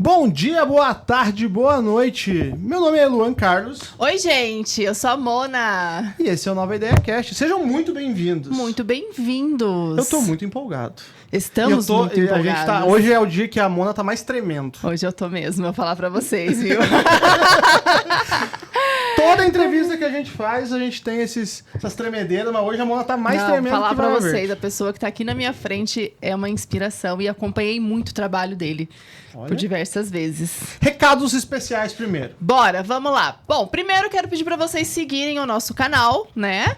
Bom dia, boa tarde, boa noite. Meu nome é Luan Carlos. Oi, gente, eu sou a Mona. E esse é o Nova Ideia Cast. Sejam muito bem-vindos. Muito bem-vindos. Eu tô muito empolgado. Estamos muito empolgados. Hoje é o dia que a Mona tá mais tremendo. Hoje eu tô mesmo, eu vou falar pra vocês, viu? Toda entrevista que a gente faz, a gente tem essas tremedeiras, mas hoje a Mona tá mais tremendo falar que pra Varela vocês, Verde. a pessoa que tá aqui na minha frente é uma inspiração e acompanhei muito o trabalho dele por diversas vezes. Recados especiais primeiro. Bora, vamos lá. Bom, primeiro quero pedir pra vocês seguirem o nosso canal, né?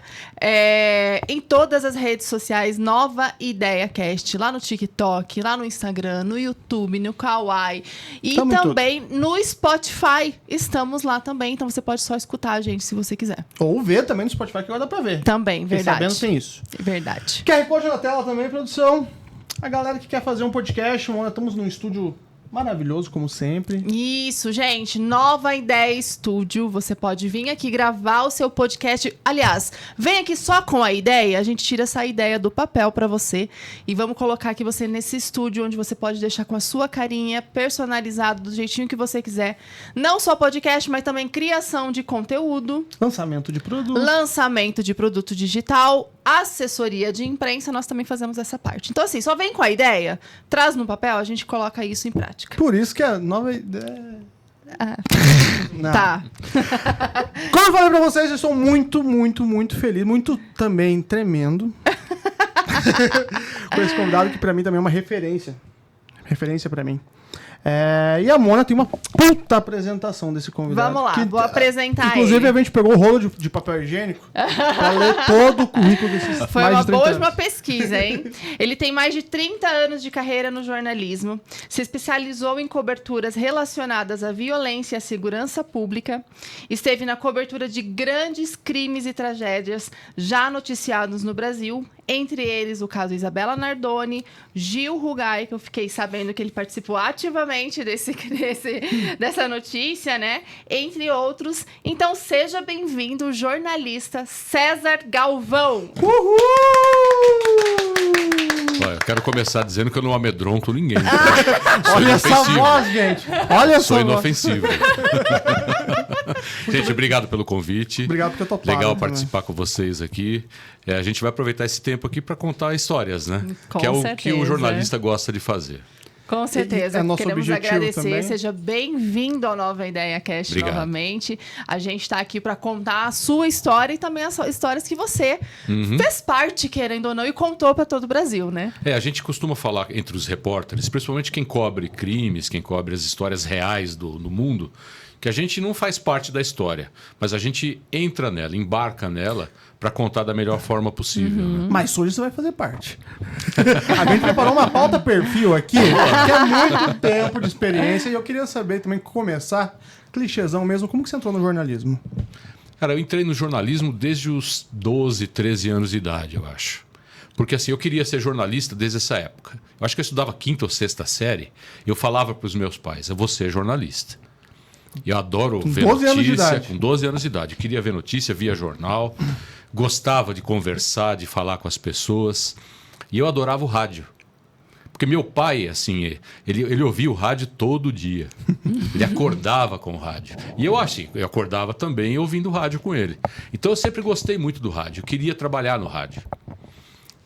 Em todas as redes sociais, Nova Ideia Cast, lá no TikTok, lá no Instagram, no YouTube, no Kawaii e Tamo em também no Spotify. Estamos lá também, então você pode só escutar a gente se você quiser. Ou ver também no Spotify, que agora dá pra ver. Também, Fiquei verdade. sabendo que tem isso. Verdade. QR Code na tela também, produção. A galera que quer fazer um podcast, Mona, estamos num estúdio maravilhoso, como sempre. Isso, gente. Nova Ideia Estúdio. Você pode vir aqui gravar o seu podcast. Aliás, vem aqui só com a ideia. A gente tira essa ideia do papel pra você e vamos colocar aqui você nesse estúdio onde você pode deixar com a sua carinha, personalizado do jeitinho que você quiser. Não só podcast, mas também criação de conteúdo, Lançamento de produto. lançamento de produto digital, assessoria de imprensa. Nós também fazemos essa parte. Então, assim, só vem com a ideia, traz no papel, a gente coloca isso em prática. Por isso que a Nova Ideia... Não. Tá. Como eu falei pra vocês, eu estou muito, muito, muito feliz. Muito também tremendo. Com esse convidado que pra mim também é uma referência. Referência pra mim. E a Mona tem uma puta apresentação desse convidado. Vamos lá, vou apresentar Inclusive, ele. a gente pegou o rolo de papel higiênico pra ler todo o currículo desses Foi mais uma de 30 boa anos. uma pesquisa, hein? Ele tem mais de 30 anos de carreira no jornalismo, se especializou em coberturas relacionadas à violência e à segurança pública, esteve na cobertura de grandes crimes e tragédias já noticiados no Brasil, entre eles o caso Isabela Nardoni, Gil Rugai, que eu fiquei sabendo que ele participou ativamente dessa notícia, né? Entre outros. Então, seja bem-vindo, o jornalista César Galvão. Uhul! Olha, eu quero começar dizendo que eu não amedronto ninguém. Sou Olha essa inofensivo. voz, gente. Olha Sou essa voz. inofensivo. Gente, obrigado pelo convite. Obrigado por ter topado. Legal também. participar com vocês aqui. A gente vai aproveitar esse tempo aqui para contar histórias, né? Com que é o que certeza. o jornalista gosta de fazer. Com certeza. É nosso Queremos objetivo agradecer. também. Seja bem-vindo ao Nova Ideia Cast Obrigado. novamente. A gente está aqui para contar a sua história e também as histórias que você Uhum. fez parte, querendo ou não, e contou para todo o Brasil, né? A gente costuma falar entre os repórteres, principalmente quem cobre crimes, quem cobre as histórias reais do mundo, que a gente não faz parte da história, mas a gente entra nela, embarca nela para contar da melhor forma possível. Né? Mas hoje você vai fazer parte. A gente preparou uma pauta perfil aqui, que é muito tempo de experiência, e eu queria saber também, começar, clichêzão mesmo, como que você entrou no jornalismo? Cara, eu entrei no jornalismo desde os 12, 13 anos de idade, eu acho. Porque assim, eu queria ser jornalista desde essa época. Eu acho que eu estudava quinta ou sexta série, e eu falava para os meus pais, eu vou ser jornalista. E eu adoro ver 12 anos de notícia, idade. com 12 anos de idade. Eu queria ver notícia, via jornal, gostava de conversar, de falar com as pessoas. E eu adorava o rádio. Porque meu pai, assim, ele ouvia o rádio todo dia. Ele acordava com o rádio. E eu acordava também ouvindo o rádio com ele. Então eu sempre gostei muito do rádio. Eu queria trabalhar no rádio.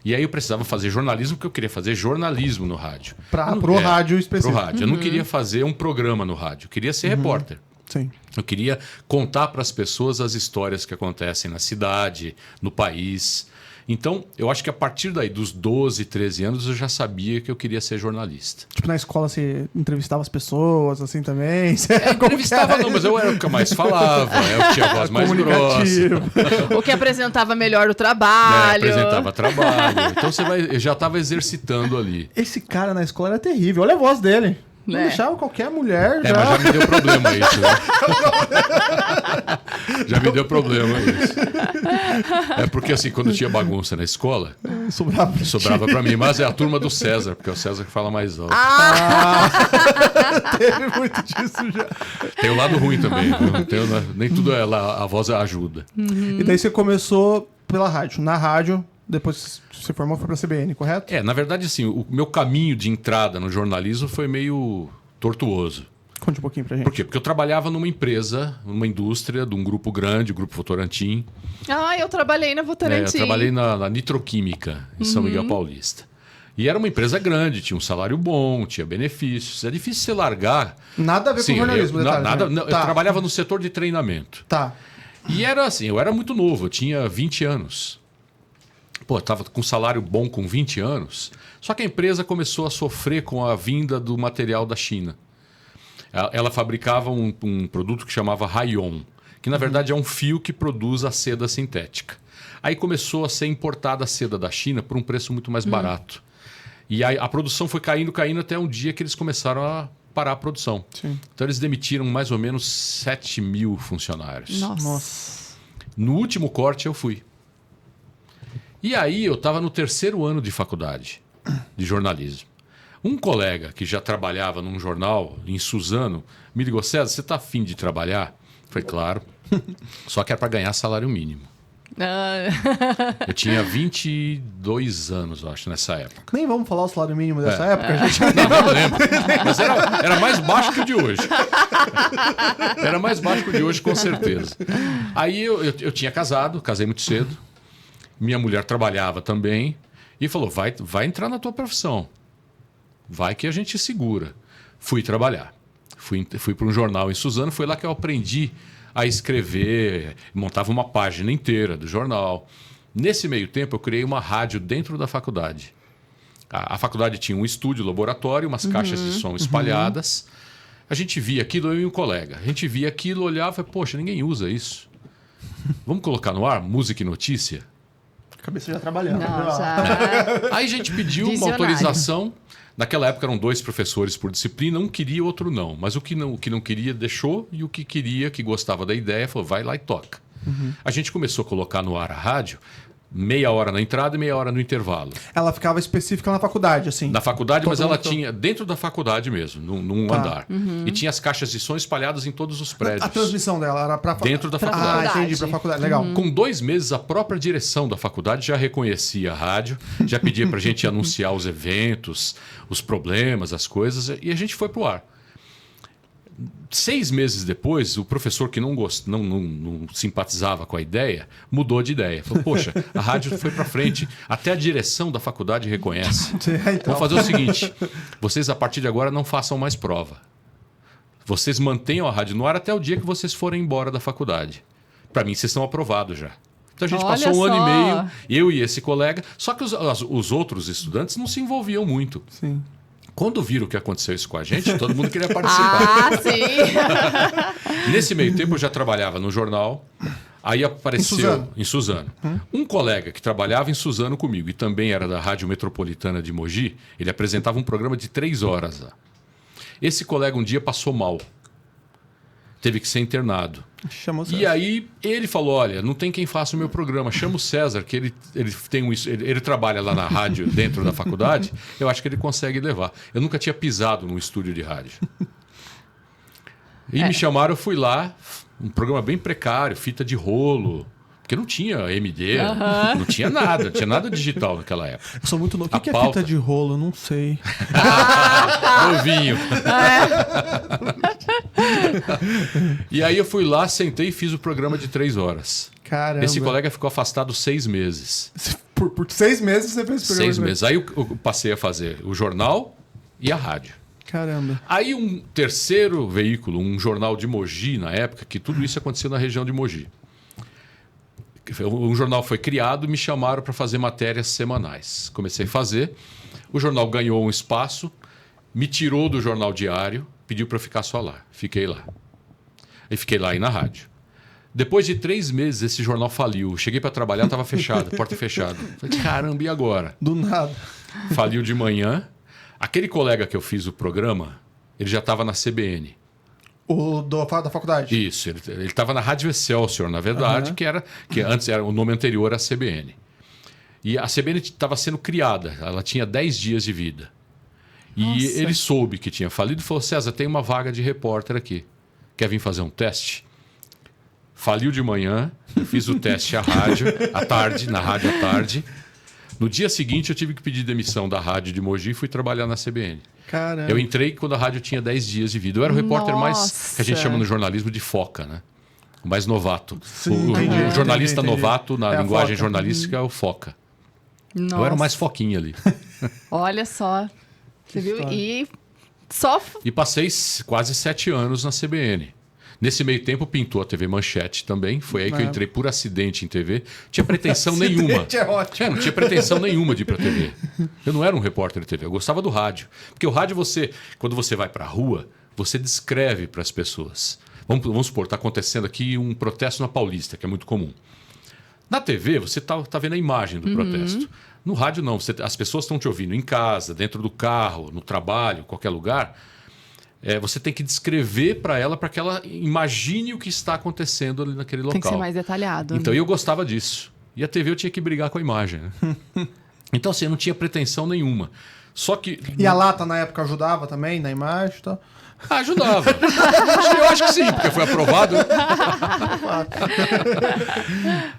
E aí eu precisava fazer jornalismo, porque eu queria fazer jornalismo no rádio. Pro rádio específico. Pro rádio. Eu não queria fazer um programa no rádio. Eu queria ser repórter. Sim. Eu queria contar para as pessoas as histórias que acontecem na cidade, no país. Então, eu acho que a partir daí, dos 12, 13 anos, eu já sabia que eu queria ser jornalista. Tipo, na escola você entrevistava as pessoas, assim, também? Entrevistava não, mas eu era o que mais falava, eu tinha a voz mais grossa. O que apresentava melhor o Né, trabalho. apresentava trabalho. Então eu já estava exercitando ali. Esse cara na escola era terrível. Olha a voz dele. Não Né? deixava qualquer mulher Mas já me deu problema isso, né? Já me deu problema isso. É porque assim, quando tinha bagunça na escola, sobrava pra mim. Mas é a turma do César, porque é o César que fala mais alto. Teve muito disso já. Tem o lado ruim também, viu? Nem tudo a voz ajuda. E daí você começou pela rádio. Na rádio, depois que você formou, foi pra CBN, correto? Na verdade, assim, o meu caminho de entrada no jornalismo foi meio tortuoso. Conte um pouquinho pra gente. Por quê? Porque eu trabalhava numa empresa, numa indústria de um grupo grande, o Grupo Votorantim. Eu trabalhei na Votorantim. Eu trabalhei na Nitroquímica, em São Miguel Paulista. E era uma empresa grande, tinha um salário bom, tinha benefícios. É difícil você largar. Nada a ver com jornalismo, detalhe, né? Eu trabalhava no setor de treinamento. Tá. E era assim, eu era muito novo, eu tinha 20 anos. Pô, eu tava com salário bom com 20 anos. Só que a empresa começou a sofrer com a vinda do material da China. Ela fabricava um produto que chamava Rayon, que na verdade é um fio que produz a seda sintética. Aí começou a ser importada a seda da China por um preço muito mais barato. E a produção foi caindo até um dia que eles começaram a parar a produção. Sim. Então eles demitiram mais ou menos 7 mil funcionários. Nossa. No último corte eu fui. E aí eu estava no 3º ano de faculdade de jornalismo. Um colega que já trabalhava num jornal em Suzano me ligou: César, você está afim de trabalhar? Eu falei, claro. Só que era para ganhar salário mínimo. Eu tinha 22 anos, eu acho, nessa época. Nem vamos falar o salário mínimo dessa época, gente. Não lembro. Mas era mais baixo que o de hoje. Era mais baixo que o de hoje, com certeza. Aí eu tinha casei muito cedo. Minha mulher trabalhava também. E falou, vai entrar na tua profissão. Vai que a gente segura. Fui trabalhar. Fui para um jornal em Suzano. Foi lá que eu aprendi a escrever. Montava uma página inteira do jornal. Nesse meio tempo, eu criei uma rádio dentro da faculdade. A faculdade tinha um estúdio, laboratório, umas caixas de som espalhadas. A gente via aquilo, eu e um colega. A gente via aquilo, olhava e falava, poxa, ninguém usa isso. Vamos colocar no ar música e notícia? A cabeça já trabalhando. Aí a gente pediu uma autorização. Naquela época eram 2 professores por disciplina, um queria, outro não. Mas o que não queria deixou, e o que queria, que gostava da ideia, falou, vai lá e toca. A gente começou a colocar no ar a rádio, meia hora na entrada e meia hora no intervalo. Ela ficava específica na faculdade, assim? Na faculdade, mas ela tinha dentro da faculdade mesmo, num andar. E tinha as caixas de som espalhadas em todos os prédios. A transmissão dela era para dentro da faculdade. Ah, entendi, para faculdade. Legal. Com 2 meses, a própria direção da faculdade já reconhecia a rádio, já pedia para a gente anunciar os eventos, os problemas, as coisas, e a gente foi pro ar. 6 meses depois, o professor que não simpatizava com a ideia, mudou de ideia. Falou, poxa, a rádio foi para frente, até a direção da faculdade reconhece. Então. Vamos fazer o seguinte, vocês a partir de agora não façam mais prova. Vocês mantenham a rádio no ar até o dia que vocês forem embora da faculdade. Para mim, vocês estão aprovados já. Então a gente passou 1 ano e meio, eu e esse colega, só que os outros estudantes não se envolviam muito. Sim. Quando viram o que aconteceu isso com a gente, todo mundo queria participar. Sim. Nesse meio tempo eu já trabalhava no jornal. Aí apareceu em Suzano. Um colega que trabalhava em Suzano comigo e também era da Rádio Metropolitana de Mogi, ele apresentava um programa de 3 horas lá. Esse colega um dia passou mal. Teve que ser internado. Chamou o César. E aí ele falou, olha, não tem quem faça o meu programa, chama o César, que ele trabalha lá na rádio dentro da faculdade, eu acho que ele consegue levar. Eu nunca tinha pisado num estúdio de rádio. E me chamaram, eu fui lá, um programa bem precário, fita de rolo, porque não tinha MD, não tinha nada digital naquela época. Eu sou muito novo. O que é fita de rolo? Eu não sei. Novinho. E aí eu fui lá, sentei e fiz o programa de 3 horas. Caramba. Esse colega ficou afastado 6 meses. Por 6 meses você fez esse programa? 6 meses. Aí eu passei a fazer o jornal e a rádio. Caramba. Aí um terceiro veículo, um jornal de Mogi na época, que tudo isso aconteceu na região de Mogi. Um jornal foi criado e me chamaram para fazer matérias semanais. Comecei a fazer. O jornal ganhou um espaço, me tirou do jornal diário, pediu para eu ficar só lá. Fiquei lá. E fiquei lá e na rádio. Depois de 3 meses, esse jornal faliu. Cheguei para trabalhar, estava fechado, porta fechada. Falei, caramba, e agora? Do nada. Faliu de manhã. Aquele colega que eu fiz o programa, ele já estava na CBN. Da faculdade? Isso, ele estava na Rádio Excelsior, na verdade, que antes era o nome anterior à CBN. E a CBN estava sendo criada, ela tinha 10 dias de vida. E ele soube que tinha falido e falou, César, tem uma vaga de repórter aqui. Quer vir fazer um teste? Faliu de manhã, eu fiz o teste à tarde, na rádio à tarde. No dia seguinte, eu tive que pedir demissão da rádio de Mogi e fui trabalhar na CBN. Caramba. Eu entrei quando a rádio tinha 10 dias de vida. Eu era o repórter mais, Nossa. que a gente chama no jornalismo de foca, né? O mais novato. Sim, O entendi, jornalista entendi. novato, na É a linguagem foca. jornalística, é o foca. Eu era o mais foquinha ali. Olha só. Você viu? História. E só... E passei quase 7 anos na CBN. Nesse meio tempo pintou a TV Manchete também. Foi aí que eu entrei por acidente em TV. Tinha pretensão nenhuma. Acidente é ótimo. Não tinha pretensão nenhuma de ir pra TV. Eu não era um repórter de TV, eu gostava do rádio. Porque o rádio, quando você vai pra rua, você descreve para as pessoas. Vamos supor, está acontecendo aqui um protesto na Paulista, que é muito comum. Na TV, você tá vendo a imagem do protesto. No rádio, não. As pessoas estão te ouvindo em casa, dentro do carro, no trabalho, qualquer lugar. Você tem que descrever para ela, para que ela imagine o que está acontecendo ali naquele local. Tem que ser mais detalhado. Então, eu gostava disso. E a TV eu tinha que brigar com a imagem. Né? Então, assim, eu não tinha pretensão nenhuma. Só que... E a lata na época ajudava também na imagem e tal? Ajudava. Eu acho que sim, porque foi aprovado.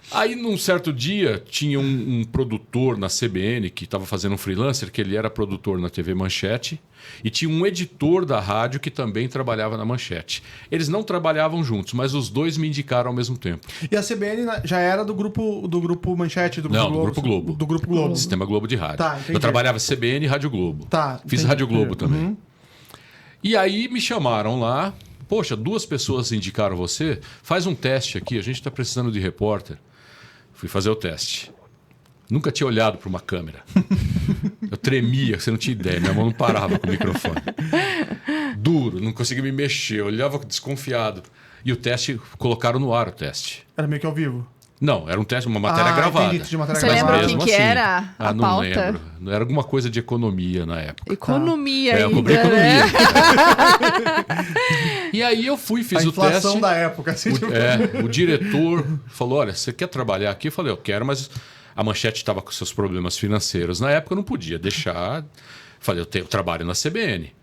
Aí, num certo dia, tinha um produtor na CBN que estava fazendo um freelancer, que ele era produtor na TV Manchete, e tinha um editor da rádio que também trabalhava na Manchete. Eles não trabalhavam juntos, mas os dois me indicaram ao mesmo tempo. E a CBN já era do grupo Manchete, do Grupo Não, Globo? do Grupo Globo. Do Grupo Globo. Sistema Globo de Rádio. Tá, entendi. Eu trabalhava CBN e Rádio Globo. Tá, Fiz entendi. Rádio Globo também. Uhum. E aí me chamaram lá. Poxa, 2 pessoas indicaram você. Faz um teste aqui, a gente está precisando de repórter. Fui fazer o teste. Nunca tinha olhado para uma câmera. Eu tremia, você não tinha ideia. Minha mão não parava com o microfone. Duro, não conseguia me mexer. Eu olhava desconfiado. E o teste, colocaram no ar o teste. Era meio que ao vivo. Não, era um teste, uma matéria gravada. Entendi, de matéria Você Mas lembra o mesmo que, que assim, era a não pauta? lembro. Era alguma coisa de economia na época. Economia Eu ainda, cobri economia. né? E aí eu fui, fiz A o inflação teste. da época. Assim, tipo... O diretor falou, olha, você quer trabalhar aqui? Eu falei, eu quero, mas a Manchete estava com seus problemas financeiros. Na época eu não podia deixar. Falei, eu trabalho na CBN.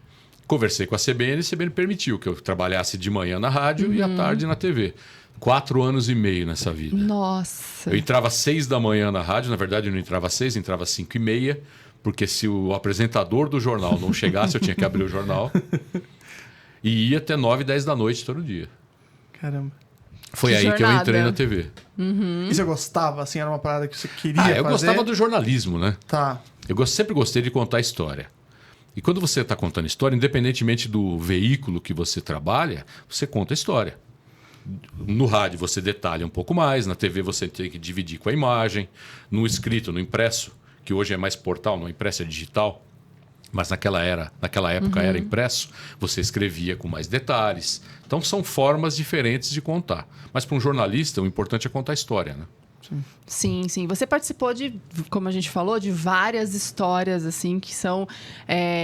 Conversei com a CBN permitiu que eu trabalhasse de manhã na rádio e à tarde na TV. 4 anos e meio nessa vida. Nossa. Eu entrava às 6 da manhã na rádio, na verdade eu não entrava às 6, entrava às 5h30, porque se o apresentador do jornal não chegasse, eu tinha que abrir o jornal. E ia até 9, 10 da noite todo dia. Caramba. Foi Que aí que eu jornada. entrei na TV. E você gostava, assim, era uma parada que você queria Eu fazer? gostava do jornalismo, né? Tá. Sempre gostei de contar história. E quando você está contando história, independentemente do veículo que você trabalha, você conta história. No rádio você detalha um pouco mais, na TV você tem que dividir com a imagem, no escrito, no impresso, que hoje é mais portal, não impresso, é digital, mas naquela época era impresso, você escrevia com mais detalhes. Então são formas diferentes de contar. Mas para um jornalista, o importante é contar a história, né? Sim, sim. Você participou de, como a gente falou, de várias histórias assim que são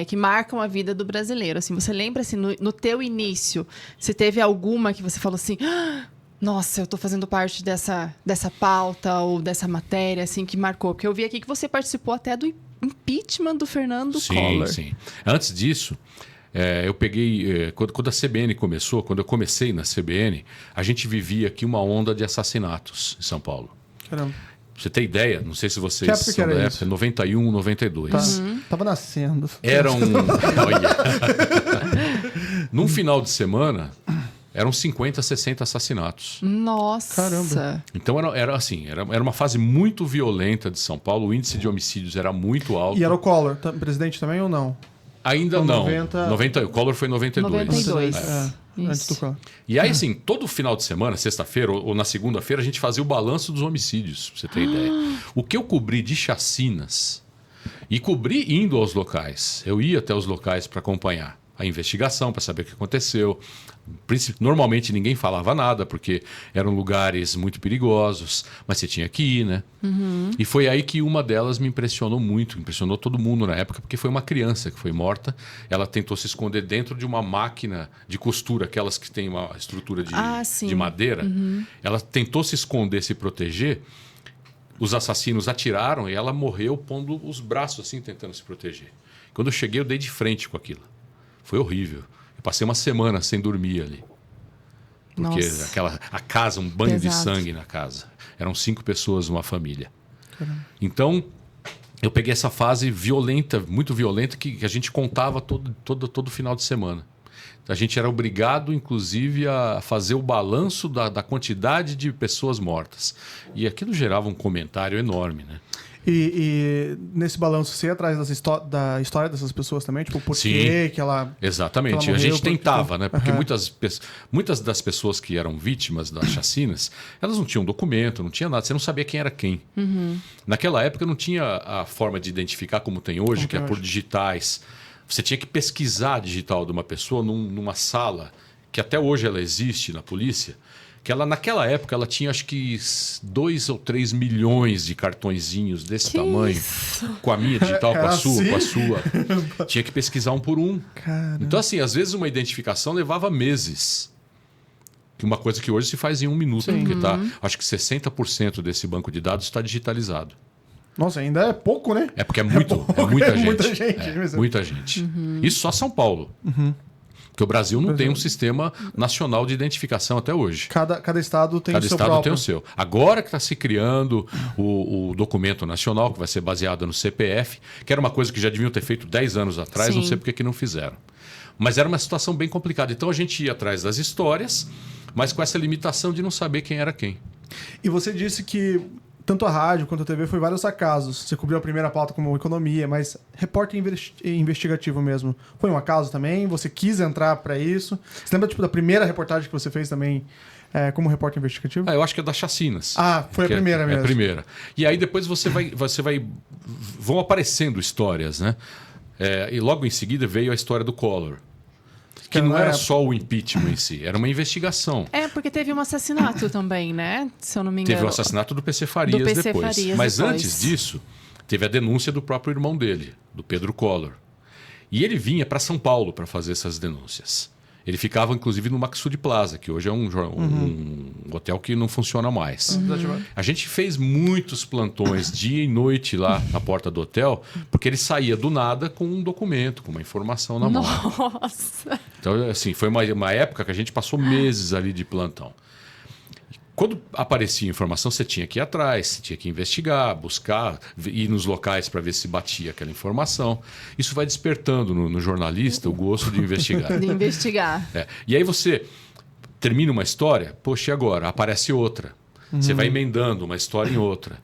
que marcam a vida do brasileiro. Assim, você lembra assim, no teu início, se teve alguma que você falou assim, nossa, eu estou fazendo parte dessa pauta ou dessa matéria assim que marcou? Porque eu vi aqui que você participou até do impeachment do Fernando Collor. Sim. Antes disso, eu peguei... Quando a CBN começou, quando eu comecei na CBN, a gente vivia aqui uma onda de assassinatos em São Paulo. Caramba. Pra você ter ideia, não sei se vocês Que época que são era da isso? época, 91, 92. Tá. Tava nascendo. Olha. Num final de semana, eram 50, 60 assassinatos. Nossa. Caramba. Então era uma fase muito violenta de São Paulo, o índice de homicídios era muito alto. E era o Collor, presidente também ou não? Ainda Ou não. 90... O Collor foi em 92. 92. Antes do Collor. E aí, assim, todo final de semana, sexta-feira ou na segunda-feira, a gente fazia o balanço dos homicídios, pra você ter ideia. O que eu cobri de chacinas, e cobri indo aos locais. Eu ia até os locais para acompanhar a investigação, para saber o que aconteceu. Normalmente ninguém falava nada, porque eram lugares muito perigosos, mas você tinha que ir, né? E foi aí que uma delas me impressionou muito, impressionou todo mundo na época, porque foi uma criança que foi morta. Ela tentou se esconder dentro de uma máquina de costura, aquelas que tem uma estrutura de madeira. Ela tentou se esconder, se proteger. Os assassinos atiraram e ela morreu pondo os braços assim, tentando se proteger. Quando eu cheguei, eu dei de frente com aquilo. Foi horrível. Eu passei uma semana sem dormir ali. Porque Nossa. a casa, um banho Pesado. de sangue na casa. Eram 5 pessoas numa família. Então, eu peguei essa fase violenta, muito violenta, que a gente contava todo final de semana. A gente era obrigado, inclusive, a fazer o balanço da quantidade de pessoas mortas. E aquilo gerava um comentário enorme, né? E nesse balanço, você ia atrás da história dessas pessoas também? Tipo, por que ela... Exatamente. que ela morreu, a gente tentava, né? Porque Uhum. muitas das pessoas que eram vítimas das chacinas, elas não tinham documento, não tinha nada. Você não sabia quem era quem. Naquela época não tinha a forma de identificar como tem hoje, Como que é tem por hoje. digitais. Você tinha que pesquisar a digital de uma pessoa numa sala, que até hoje ela existe na polícia, que ela, naquela época, ela tinha acho que 2 ou 3 milhões de cartõezinhos desse tamanho, com a minha digital, com a Era sua, assim? com a sua. Tinha que pesquisar um por um. Caramba. Então, assim, às vezes uma identificação levava meses. Que uma coisa que hoje se faz em 1 minuto, porque acho que 60% desse banco de dados está digitalizado. Nossa, ainda é pouco, né? É porque é muita é gente. muita gente, É, mesmo. muita gente. Isso só São Paulo. Porque o Brasil não tem um sistema nacional de identificação até hoje. Cada estado tem Cada o seu estado próprio. tem o seu. Agora que está se criando o documento nacional, que vai ser baseado no CPF, que era uma coisa que já deviam ter feito 10 anos atrás, não Sim. sei por que não fizeram. Mas era uma situação bem complicada. Então a gente ia atrás das histórias, mas com essa limitação de não saber quem era quem. E você disse que tanto a rádio quanto a TV foi vários acasos. Você cobriu a primeira pauta como economia, mas repórter investigativo mesmo. Foi um acaso também? Você quis entrar para isso? Você lembra tipo, da primeira reportagem que você fez também como repórter investigativo? Eu acho que é das chacinas. Ah, foi a Que primeira mesmo. É a primeira. E aí depois vão aparecendo histórias, né? E logo em seguida veio a história do Collor. Que não era só o impeachment em si, era uma investigação. É, porque teve um assassinato também, né? Se eu não me engano. Teve o assassinato do PC Farias Do PC depois. Farias Mas depois. antes disso, teve a denúncia do próprio irmão dele, do Pedro Collor. E ele vinha para São Paulo para fazer essas denúncias. Ele ficava, inclusive, no Maxud Plaza, que hoje é um hotel que não funciona mais. A gente fez muitos plantões, dia e noite, lá na porta do hotel, porque ele saía do nada com um documento, com uma informação na mão. Nossa! Então, assim, foi uma época que a gente passou meses ali de plantão. Quando aparecia informação, você tinha que ir atrás, você tinha que investigar, buscar, ir nos locais para ver se batia aquela informação. Isso vai despertando no jornalista o gosto de investigar. De investigar. E aí você termina uma história, poxa, e agora? Aparece outra. Você vai emendando uma história em outra.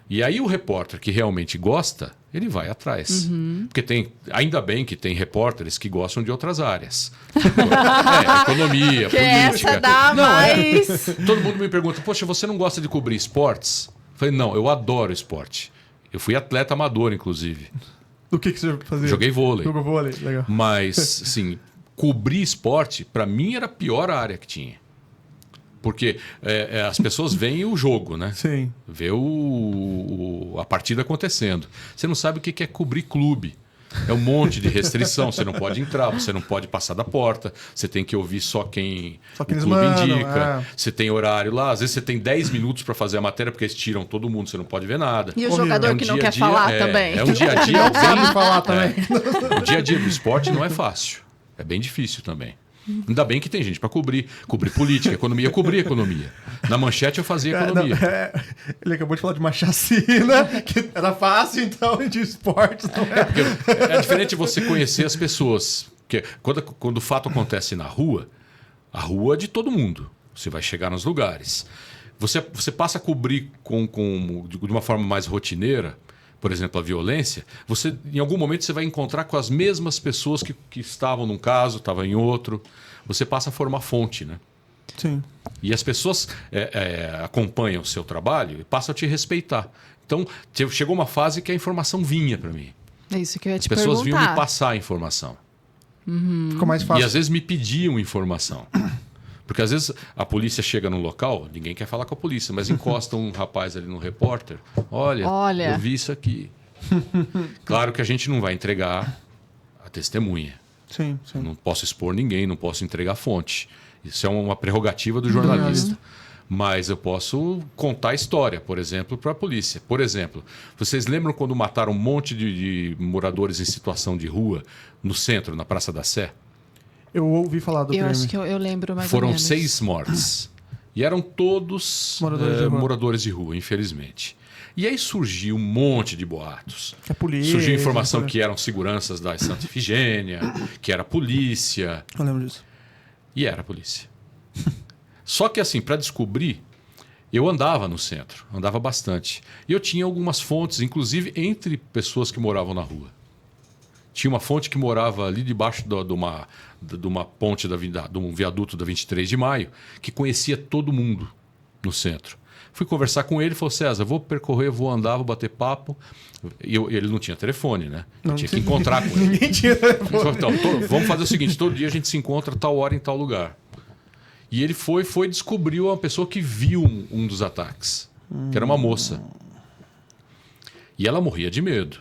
E aí o repórter que realmente gosta, ele vai atrás. Porque ainda bem que tem repórteres que gostam de outras áreas. Economia, Que política. essa dá mais... Todo mundo me pergunta, poxa, você não gosta de cobrir esportes? Eu falei, não, eu adoro esporte. Eu fui atleta amador, inclusive. Do que você fazia? Joguei vôlei. Jogou vôlei, legal. Mas, assim, cobrir esporte, para mim, era a pior área que tinha. Porque as pessoas veem o jogo, né? Sim. Vê a partida acontecendo. Você não sabe o que é cobrir clube. É um monte de restrição. Você não pode entrar, você não pode passar da porta. Você tem que ouvir só quem Só o que eles clube mandam, indica. Você tem horário lá. Às vezes você tem 10 minutos para fazer a matéria, porque eles tiram todo mundo, você não pode ver nada. E o Horrível. jogador É um que não dia a quer dia, falar também. É um dia a dia Não sabe bem... falar também. O dia a dia do esporte não é fácil. É bem difícil também. Ainda bem que tem gente para cobrir política, economia, cobrir economia. Na manchete eu fazia economia. Ele acabou de falar de uma chacina, que era fácil, então, de esportes. Não é? Porque é diferente você conhecer as pessoas. Porque quando o fato acontece na rua, a rua é de todo mundo. Você vai chegar nos lugares. Você passa a cobrir de uma forma mais rotineira, por exemplo, a violência, em algum momento você vai encontrar com as mesmas pessoas que estavam num caso, estavam em outro. Você passa a formar fonte, né? Sim. E as pessoas acompanham o seu trabalho e passam a te respeitar. Então, chegou uma fase que a informação vinha para mim. É isso que eu ia te As pessoas vinham me perguntar. passar a informação. Ficou mais E fácil. às vezes me pediam informação. Porque às vezes a polícia chega num local, ninguém quer falar com a polícia, mas encosta um rapaz ali no repórter. Olha, eu vi isso aqui. Claro que a gente não vai entregar a testemunha. Sim, sim. Não posso expor ninguém, não posso entregar fonte. Isso é uma prerrogativa do jornalista. Mas eu posso contar a história, por exemplo, para a polícia. Por exemplo, vocês lembram quando mataram um monte de moradores em situação de rua no centro, na Praça da Sé? Eu ouvi falar do Eu crime. acho que eu lembro mais ou Foram menos. 6 mortes. E eram todos Moradores de rua. moradores de rua, infelizmente. E aí surgiu um monte de boatos. Que a polícia... Surgiu informação que eram seguranças da Santa Efigênia, que era polícia. Eu lembro disso. E era polícia. Só que assim, para descobrir, eu andava no centro, andava bastante. E eu tinha algumas fontes, inclusive entre pessoas que moravam na rua. Tinha uma fonte que morava ali debaixo de uma ponte, de um viaduto da 23 de maio, que conhecia todo mundo no centro. Fui conversar com ele e falou: César, vou percorrer, vou andar, vou bater papo. E ele não tinha telefone, né? Eu tinha que encontrar com ele. Ninguém tinha telefone. Então, vamos fazer o seguinte: todo dia a gente se encontra tal hora em tal lugar. E ele foi e descobriu uma pessoa que viu um dos ataques, que era uma moça. E ela morria de medo.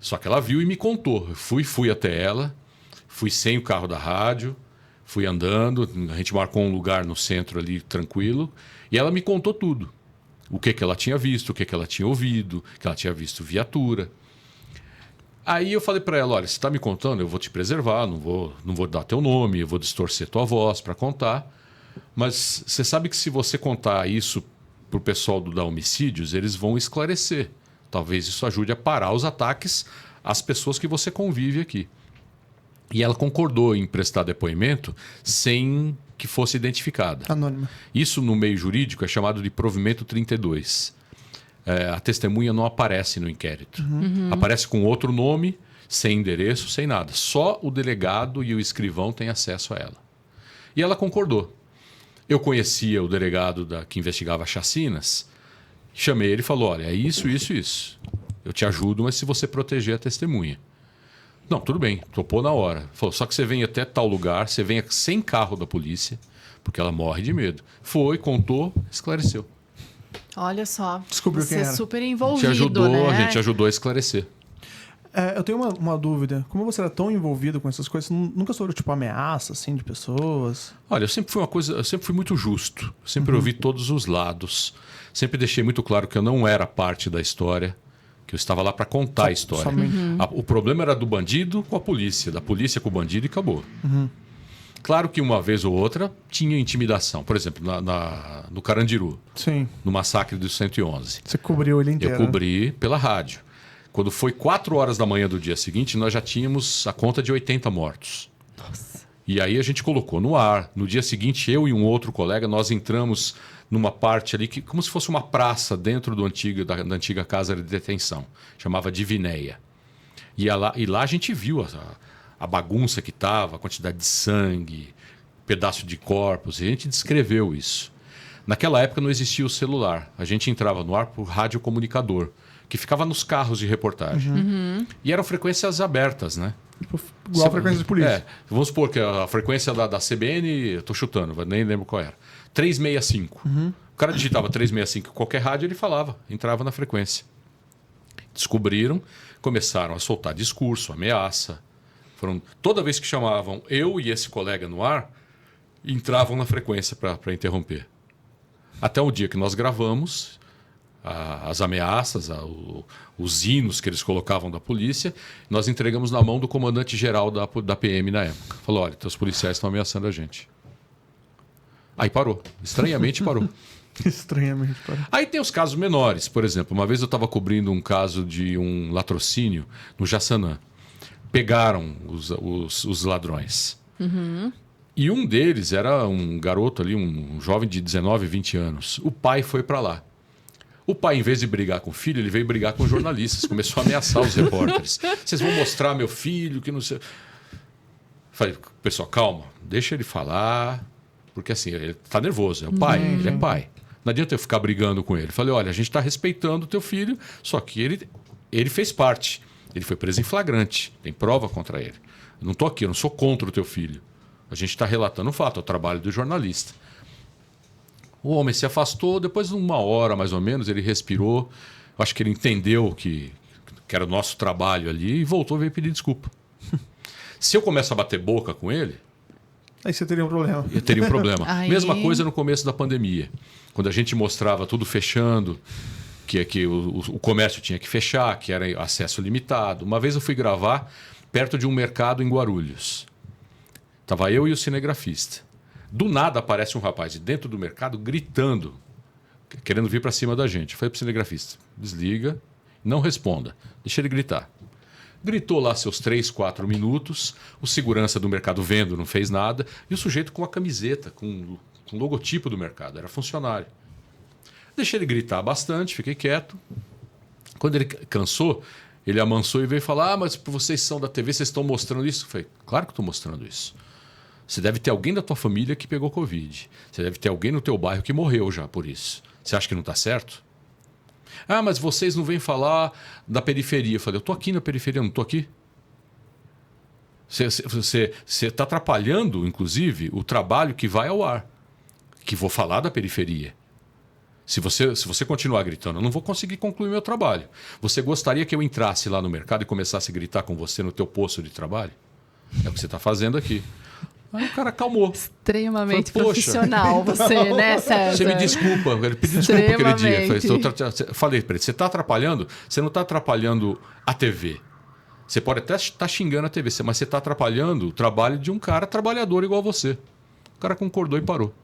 Só que ela viu e me contou. Eu fui até ela, fui sem o carro da rádio, fui andando, a gente marcou um lugar no centro ali tranquilo, e ela me contou tudo. O que ela tinha visto, o que ela tinha ouvido, que ela tinha visto viatura. Aí eu falei para ela: olha, você está me contando, eu vou te preservar, não vou dar teu nome, eu vou distorcer tua voz para contar. Mas você sabe que se você contar isso para o pessoal da Homicídios, eles vão esclarecer. Talvez isso ajude a parar os ataques às pessoas que você convive aqui. E ela concordou em prestar depoimento sem que fosse identificada. Anônima. Isso no meio jurídico é chamado de provimento 32. A testemunha não aparece no inquérito. Aparece com outro nome, sem endereço, sem nada. Só o delegado e o escrivão têm acesso a ela. E ela concordou. Eu conhecia o delegado que investigava chacinas, chamei ele e falou: olha, é isso, isso, isso. Eu te ajudo, mas se você proteger a testemunha. Não, tudo bem, topou na hora. Falou: só que você vem até tal lugar, você vem sem carro da polícia, porque ela morre de medo. Foi, contou, esclareceu. Olha só. Descobriu você quem é era. super A gente envolvido, né? a gente ajudou a esclarecer. Eu tenho uma dúvida. Como você era tão envolvido com essas coisas, nunca sofreu tipo ameaça assim de pessoas? Olha, eu sempre fui muito justo. Eu sempre ouvi todos os lados. Sempre deixei muito claro que eu não era parte da história, que eu estava lá para contar a história. Somente. O problema era do bandido com a polícia, da polícia com o bandido e acabou. Claro que uma vez ou outra tinha intimidação. Por exemplo, no Carandiru, Sim. no massacre do 111. Você cobriu ele inteiro. Eu cobri pela rádio. Quando foi 4 horas da manhã do dia seguinte, nós já tínhamos a conta de 80 mortos. Nossa. E aí a gente colocou no ar. No dia seguinte, eu e um outro colega, nós entramos numa parte ali, como se fosse uma praça dentro da antiga casa de detenção. Chamava Divinéia. E lá a gente viu a bagunça que estava, a quantidade de sangue, pedaço de corpos. E a gente descreveu isso. Naquela época não existia o celular. A gente entrava no ar por radiocomunicador, que ficava nos carros de reportagem. E eram frequências abertas, né? Tipo, igual a frequência de polícia. Vamos supor que a frequência da CBN, eu estou chutando, nem lembro qual era. 365. O cara digitava 365 em qualquer rádio, ele falava, entrava na frequência. Descobriram, começaram a soltar discurso, ameaça. Toda vez que chamavam eu e esse colega no ar, entravam na frequência para interromper. Até o dia que nós gravamos as ameaças, os hinos que eles colocavam da polícia, nós entregamos na mão do comandante-geral da PM na época. Falou: olha, teus policiais estão ameaçando a gente. Aí parou. Estranhamente parou. Estranhamente parou. Aí tem os casos menores. Por exemplo, uma vez eu estava cobrindo um caso de um latrocínio no Jaçanã. Pegaram os ladrões. E um deles era um garoto ali, um jovem de 19, 20 anos. O pai foi para lá. O pai, em vez de brigar com o filho, ele veio brigar com os jornalistas. Começou a ameaçar os repórteres. Vocês vão mostrar meu filho, que não sei... Falei: pessoal, calma, deixa ele falar, porque assim, ele está nervoso, é o pai, ele é pai. Não adianta eu ficar brigando com ele. Falei: olha, a gente está respeitando o teu filho, só que ele fez parte. Ele foi preso em flagrante, tem prova contra ele. Eu não estou aqui, eu não sou contra o teu filho. A gente está relatando o fato, é o trabalho do jornalista. O homem se afastou, depois de 1 hora mais ou menos, ele respirou. Acho que ele entendeu que era o nosso trabalho ali e voltou a vir pedir desculpa. Se eu começo a bater boca com ele, Aí você teria um problema. eu teria um problema. Aí... Mesma coisa no começo da pandemia. Quando a gente mostrava tudo fechando, que o comércio tinha que fechar, que era acesso limitado. Uma vez eu fui gravar perto de um mercado em Guarulhos. Estava eu e o cinegrafista. Do nada aparece um rapaz de dentro do mercado gritando querendo vir para cima da gente. Eu falei para o cinegrafista, desliga, não responda, deixa ele gritar. Gritou lá seus 3, 4 minutos, o segurança do mercado vendo, não fez nada, e o sujeito com a camiseta, com o logotipo do mercado, era funcionário. Deixei ele gritar bastante, fiquei quieto. Quando ele cansou, ele amansou e veio falar, mas vocês são da TV, vocês estão mostrando isso? Eu falei, claro que estou mostrando isso. Você deve ter alguém da tua família que pegou Covid. Você deve ter alguém no teu bairro que morreu já por isso. Você acha que não está certo? Ah, mas vocês não vêm falar da periferia. Eu falei, eu estou aqui na periferia, não estou aqui? Você está atrapalhando, inclusive, o trabalho que vai ao ar. Que vou falar da periferia. Se você continuar gritando, eu não vou conseguir concluir meu trabalho. Você gostaria que eu entrasse lá no mercado e começasse a gritar com você no teu posto de trabalho? É o que você está fazendo aqui. Aí o cara acalmou. Extremamente Falei, profissional você, né, César? Você me desculpa. Ele pediu desculpa aquele dia. Falei para ele, você está atrapalhando? Você não está atrapalhando a TV. Você pode até estar xingando a TV, mas você está atrapalhando o trabalho de um cara trabalhador igual você. O cara concordou e parou.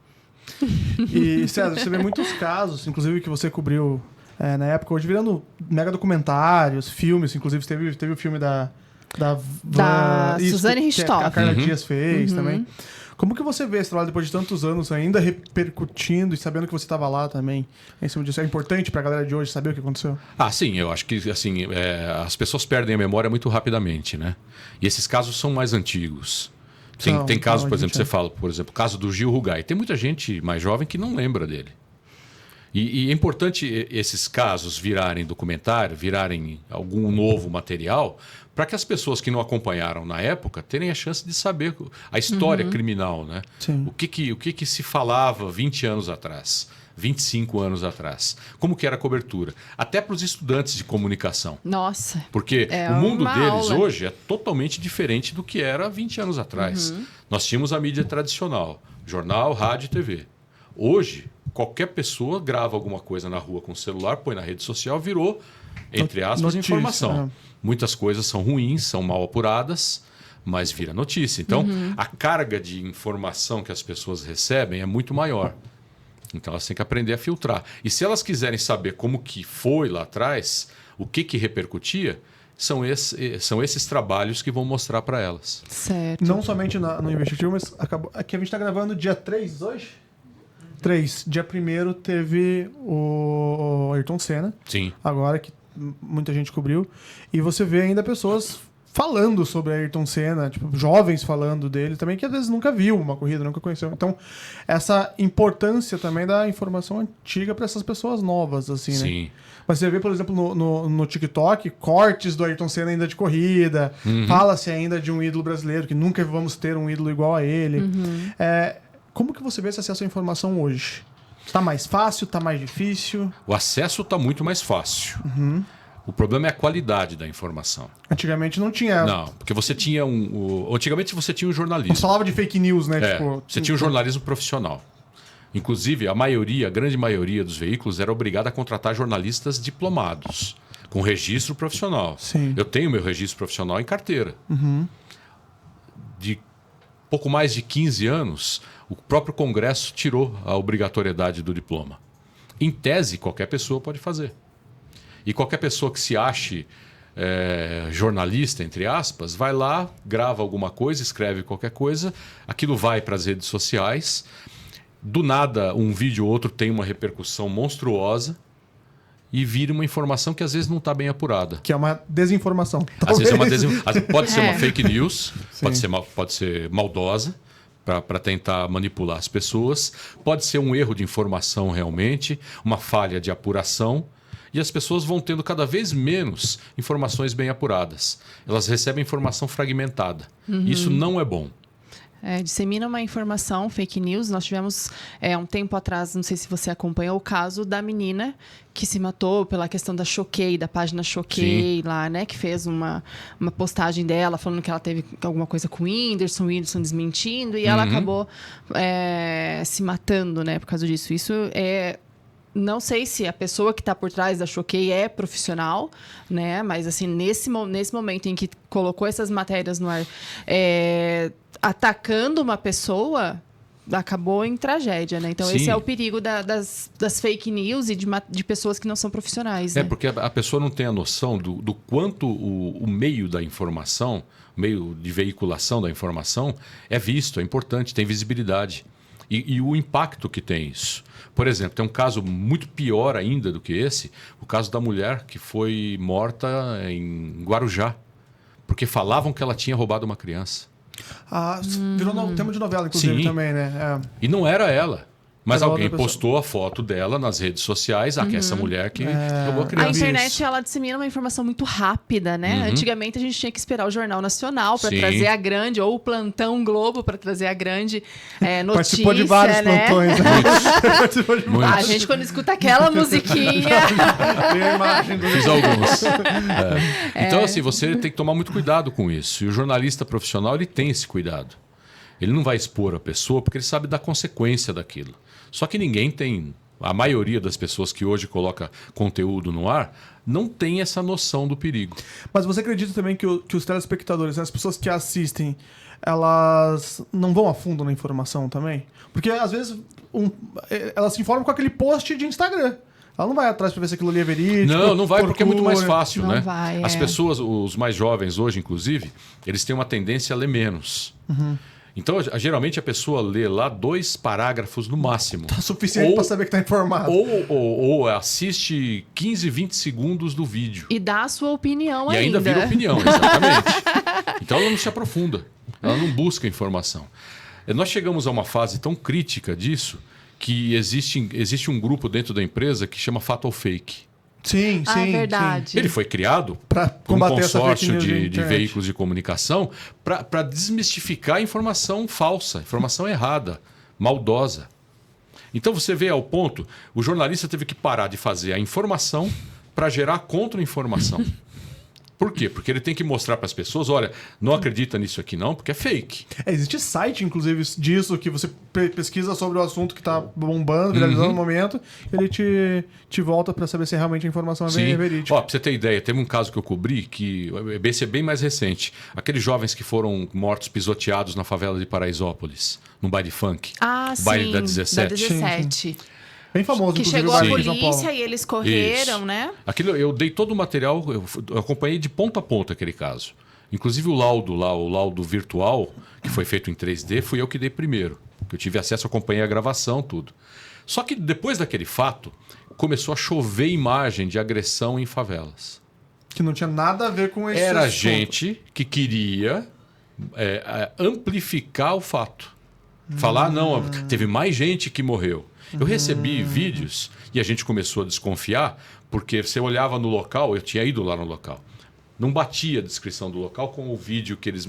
E, César, você vê muitos casos, inclusive que você cobriu na época, hoje virando mega documentários, filmes, inclusive teve o filme da Suzane que Richthofen. a Carla Dias fez também. Como que você vê esse trabalho depois de tantos anos ainda repercutindo e sabendo que você estava lá também? Em cima disso, é importante para a galera de hoje saber o que aconteceu? Ah, sim, eu acho que assim, as pessoas perdem a memória muito rapidamente, né? E esses casos são mais antigos. Tem casos, por exemplo, você fala, por exemplo, o caso do Gil Rugai. Tem muita gente mais jovem que não lembra dele. E é importante esses casos virarem documentário, virarem algum novo material, para que as pessoas que não acompanharam na época tenham a chance de saber a história criminal, né? Sim. O que se falava 20 anos atrás, 25 anos atrás. Como que era a cobertura. Até para os estudantes de comunicação. Nossa. Porque é o mundo uma deles aula. hoje é totalmente diferente do que era 20 anos atrás. Nós tínhamos a mídia tradicional, jornal, rádio e TV. Hoje, qualquer pessoa grava alguma coisa na rua com o celular, põe na rede social, virou, entre aspas, Notícia, informação. Muitas coisas são ruins, são mal apuradas, mas vira notícia. Então, a carga de informação que as pessoas recebem é muito maior. Então, elas têm que aprender a filtrar. E se elas quiserem saber como que foi lá atrás, o que repercutia, são esses trabalhos que vão mostrar para elas. Certo. Não somente no investigativo, mas aqui a gente está gravando dia 3 hoje? 3. Dia 1º teve o Ayrton Senna. Sim. Agora que muita gente cobriu. E você vê ainda pessoas falando sobre Ayrton Senna, tipo, jovens falando dele também, que às vezes nunca viu uma corrida, nunca conheceu. Então, essa importância também da informação antiga para essas pessoas novas, assim, né? Sim. Mas você vê, por exemplo, no TikTok, cortes do Ayrton Senna ainda de corrida, fala-se ainda de um ídolo brasileiro, que nunca vamos ter um ídolo igual a ele. Como que você vê esse acesso à informação hoje? Tá mais fácil? Tá mais difícil? O acesso está muito mais fácil. O problema é a qualidade da informação. Antigamente não tinha... Não, porque você tinha antigamente você tinha um Não jornalismo. se falava de fake news, né? Você tinha um jornalismo profissional. Inclusive, a grande maioria dos veículos era obrigada a contratar jornalistas diplomados, com registro profissional. Sim. Eu tenho meu registro profissional em carteira. De pouco mais de 15 anos, o próprio Congresso tirou a obrigatoriedade do diploma. Em tese, qualquer pessoa pode fazer. E qualquer pessoa que se ache jornalista, entre aspas, vai lá, grava alguma coisa, escreve qualquer coisa, aquilo vai para as redes sociais. Do nada, um vídeo ou outro tem uma repercussão monstruosa e vira uma informação que às vezes não está bem apurada. Que é uma desinformação. Às vezes é uma pode ser uma fake news, Sim. pode ser maldosa para tentar manipular as pessoas, pode ser um erro de informação realmente, uma falha de apuração, e as pessoas vão tendo cada vez menos informações bem apuradas. Elas recebem informação fragmentada. Isso não é bom. Dissemina uma informação, fake news. Nós tivemos, um tempo atrás, não sei se você acompanhou, o caso da menina que se matou pela questão da Choquei, da página Choquei lá, né? Que fez uma postagem dela falando que ela teve alguma coisa com o Whindersson desmentindo, e ela acabou se matando, né? Por causa disso. Isso não sei se a pessoa que está por trás da Choquei é profissional, né? Mas, assim, nesse momento em que colocou essas matérias no ar, atacando uma pessoa, acabou em tragédia, né? Então, Sim. esse é o perigo das fake news e de pessoas que não são profissionais, né? Porque a pessoa não tem a noção do quanto o meio da informação, o meio de veiculação da informação é visto, é importante, tem visibilidade. E o impacto que tem isso. Por exemplo, tem um caso muito pior ainda do que esse, o caso da mulher que foi morta em Guarujá, porque falavam que ela tinha roubado uma criança. Virou tema de novela, inclusive, Sim. também, né? E não era ela. Mas Era alguém outra pessoa. postou a foto dela nas redes sociais, que é essa mulher que roubou a A criança. internet, isso. ela dissemina uma informação muito rápida, né? Antigamente a gente tinha que esperar o Jornal Nacional para Sim. trazer a grande, ou o Plantão Globo para trazer a grande notícia, Participou de vários né? plantões. Participou de Muitos. A gente, quando escuta aquela musiquinha... Tem a imagem do... Fiz alguns. Então, assim, você tem que tomar muito cuidado com isso. E o jornalista profissional, ele tem esse cuidado. Ele não vai expor a pessoa porque ele sabe da consequência daquilo. Só que ninguém tem... A maioria das pessoas que hoje coloca conteúdo no ar não tem essa noção do perigo. Mas você acredita também que os telespectadores, né, as pessoas que assistem, elas não vão a fundo na informação também? Porque, às vezes, elas se informam com aquele post de Instagram. Ela não vai atrás pra ver se aquilo ali é verídico. Não vai porque é muito mais fácil, Não né? vai, As é. pessoas, os mais jovens hoje, inclusive, eles têm uma tendência a ler menos. Então, geralmente, a pessoa lê lá 2 parágrafos no máximo. Tá suficiente pra saber que tá informado. Ou assiste 15, 20 segundos do vídeo. E dá a sua opinião E ainda vira opinião, exatamente. Então ela não se aprofunda, ela não busca informação. Nós chegamos a uma fase tão crítica disso que existe um grupo dentro da empresa que chama Fatal Fake. Sim, sim. É verdade. Ele foi criado Pra por um combater essa fake consórcio news na de internet. veículos de comunicação para desmistificar a informação falsa, informação errada, maldosa. Então você vê ao ponto, o jornalista teve que parar de fazer a informação para gerar contra-informação. Por quê? Porque ele tem que mostrar para as pessoas, olha, não acredita nisso aqui não, porque é fake. Existe site, inclusive, disso, que você pesquisa sobre o assunto que tá bombando, viralizando no momento, e ele te volta pra saber se realmente a informação é Sim. verídica. Ó, pra você ter ideia, teve um caso que eu cobri que esse é bem mais recente. Aqueles jovens que foram mortos pisoteados na favela de Paraisópolis, num baile funk. Ah, o baile sim, da 17. Da 17. Bem famoso, Que inclusive, chegou o a baile de São polícia Paulo. e eles correram, Isso. né? Aquilo, eu dei todo o material, eu acompanhei de ponta a ponta aquele caso. Inclusive o laudo virtual, que foi feito em 3D, fui eu que dei primeiro. Eu tive acesso, acompanhei a gravação, tudo. Só que depois daquele fato, começou a chover imagem de agressão em favelas. Que não tinha nada a ver com esse Era assunto. gente que queria amplificar o fato. Falar, não, teve mais gente que morreu. Eu recebi vídeos e a gente começou a desconfiar, porque você olhava no local, eu tinha ido lá no local. Não batia a descrição do local com o vídeo que eles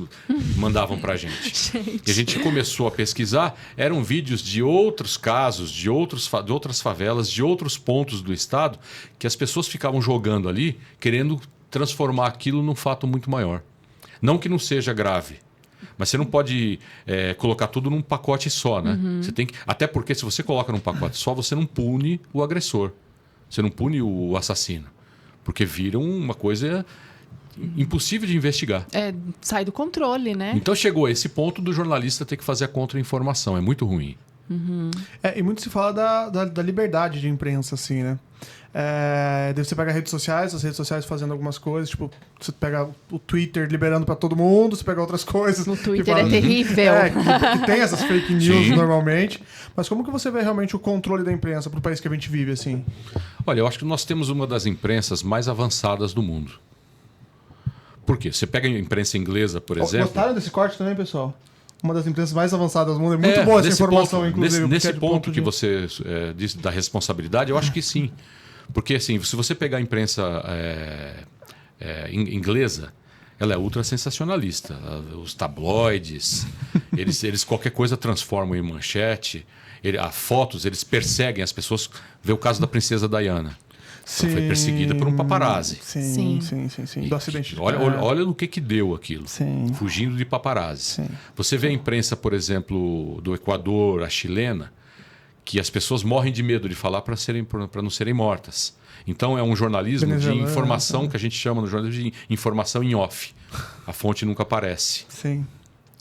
mandavam pra gente. E a gente começou a pesquisar, eram vídeos de outros casos, de outras favelas, de outros pontos do estado, que as pessoas ficavam jogando ali, querendo transformar aquilo num fato muito maior. Não que não seja grave, mas você não pode colocar tudo num pacote só, né? Você tem que, até porque se você coloca num pacote só, você não pune o agressor. Você não pune o assassino. Porque vira uma coisa impossível de investigar. Sai do controle, né? Então chegou a esse ponto do jornalista ter que fazer a contra-informação. É muito ruim. E muito se fala da liberdade de imprensa, assim, né? Daí você pega as redes sociais fazendo algumas coisas, tipo, você pega o Twitter liberando pra todo mundo, você pega outras coisas. No que Twitter falam- é terrível. Que tem essas fake news Sim. normalmente. Mas como que você vê realmente o controle da imprensa pro país que a gente vive, assim? Olha, eu acho que nós temos uma das imprensas mais avançadas do mundo. Por quê? Você pega a imprensa inglesa, por exemplo... Gostaram desse corte também, pessoal? Uma das empresas mais avançadas do mundo. É muito boa essa nesse informação, ponto, inclusive. Nesse porque é de ponto que de- você disse da responsabilidade, eu acho que sim. Porque, assim, se você pegar a imprensa inglesa, ela é ultra sensacionalista. Os tabloides, eles qualquer coisa transformam em manchete. Fotos, eles perseguem as pessoas. Vê o caso da princesa Diana. Ela foi perseguida por um paparazzi. Sim. E Do acidente. olha no que deu aquilo. Sim. Fugindo de paparazzi. Sim. Você vê a imprensa, por exemplo, do Equador, a chilena, que as pessoas morrem de medo de falar para não serem mortas. Então é um jornalismo de Venezuelana, informação que a gente chama no jornalismo de informação em off. A fonte nunca aparece. Sim.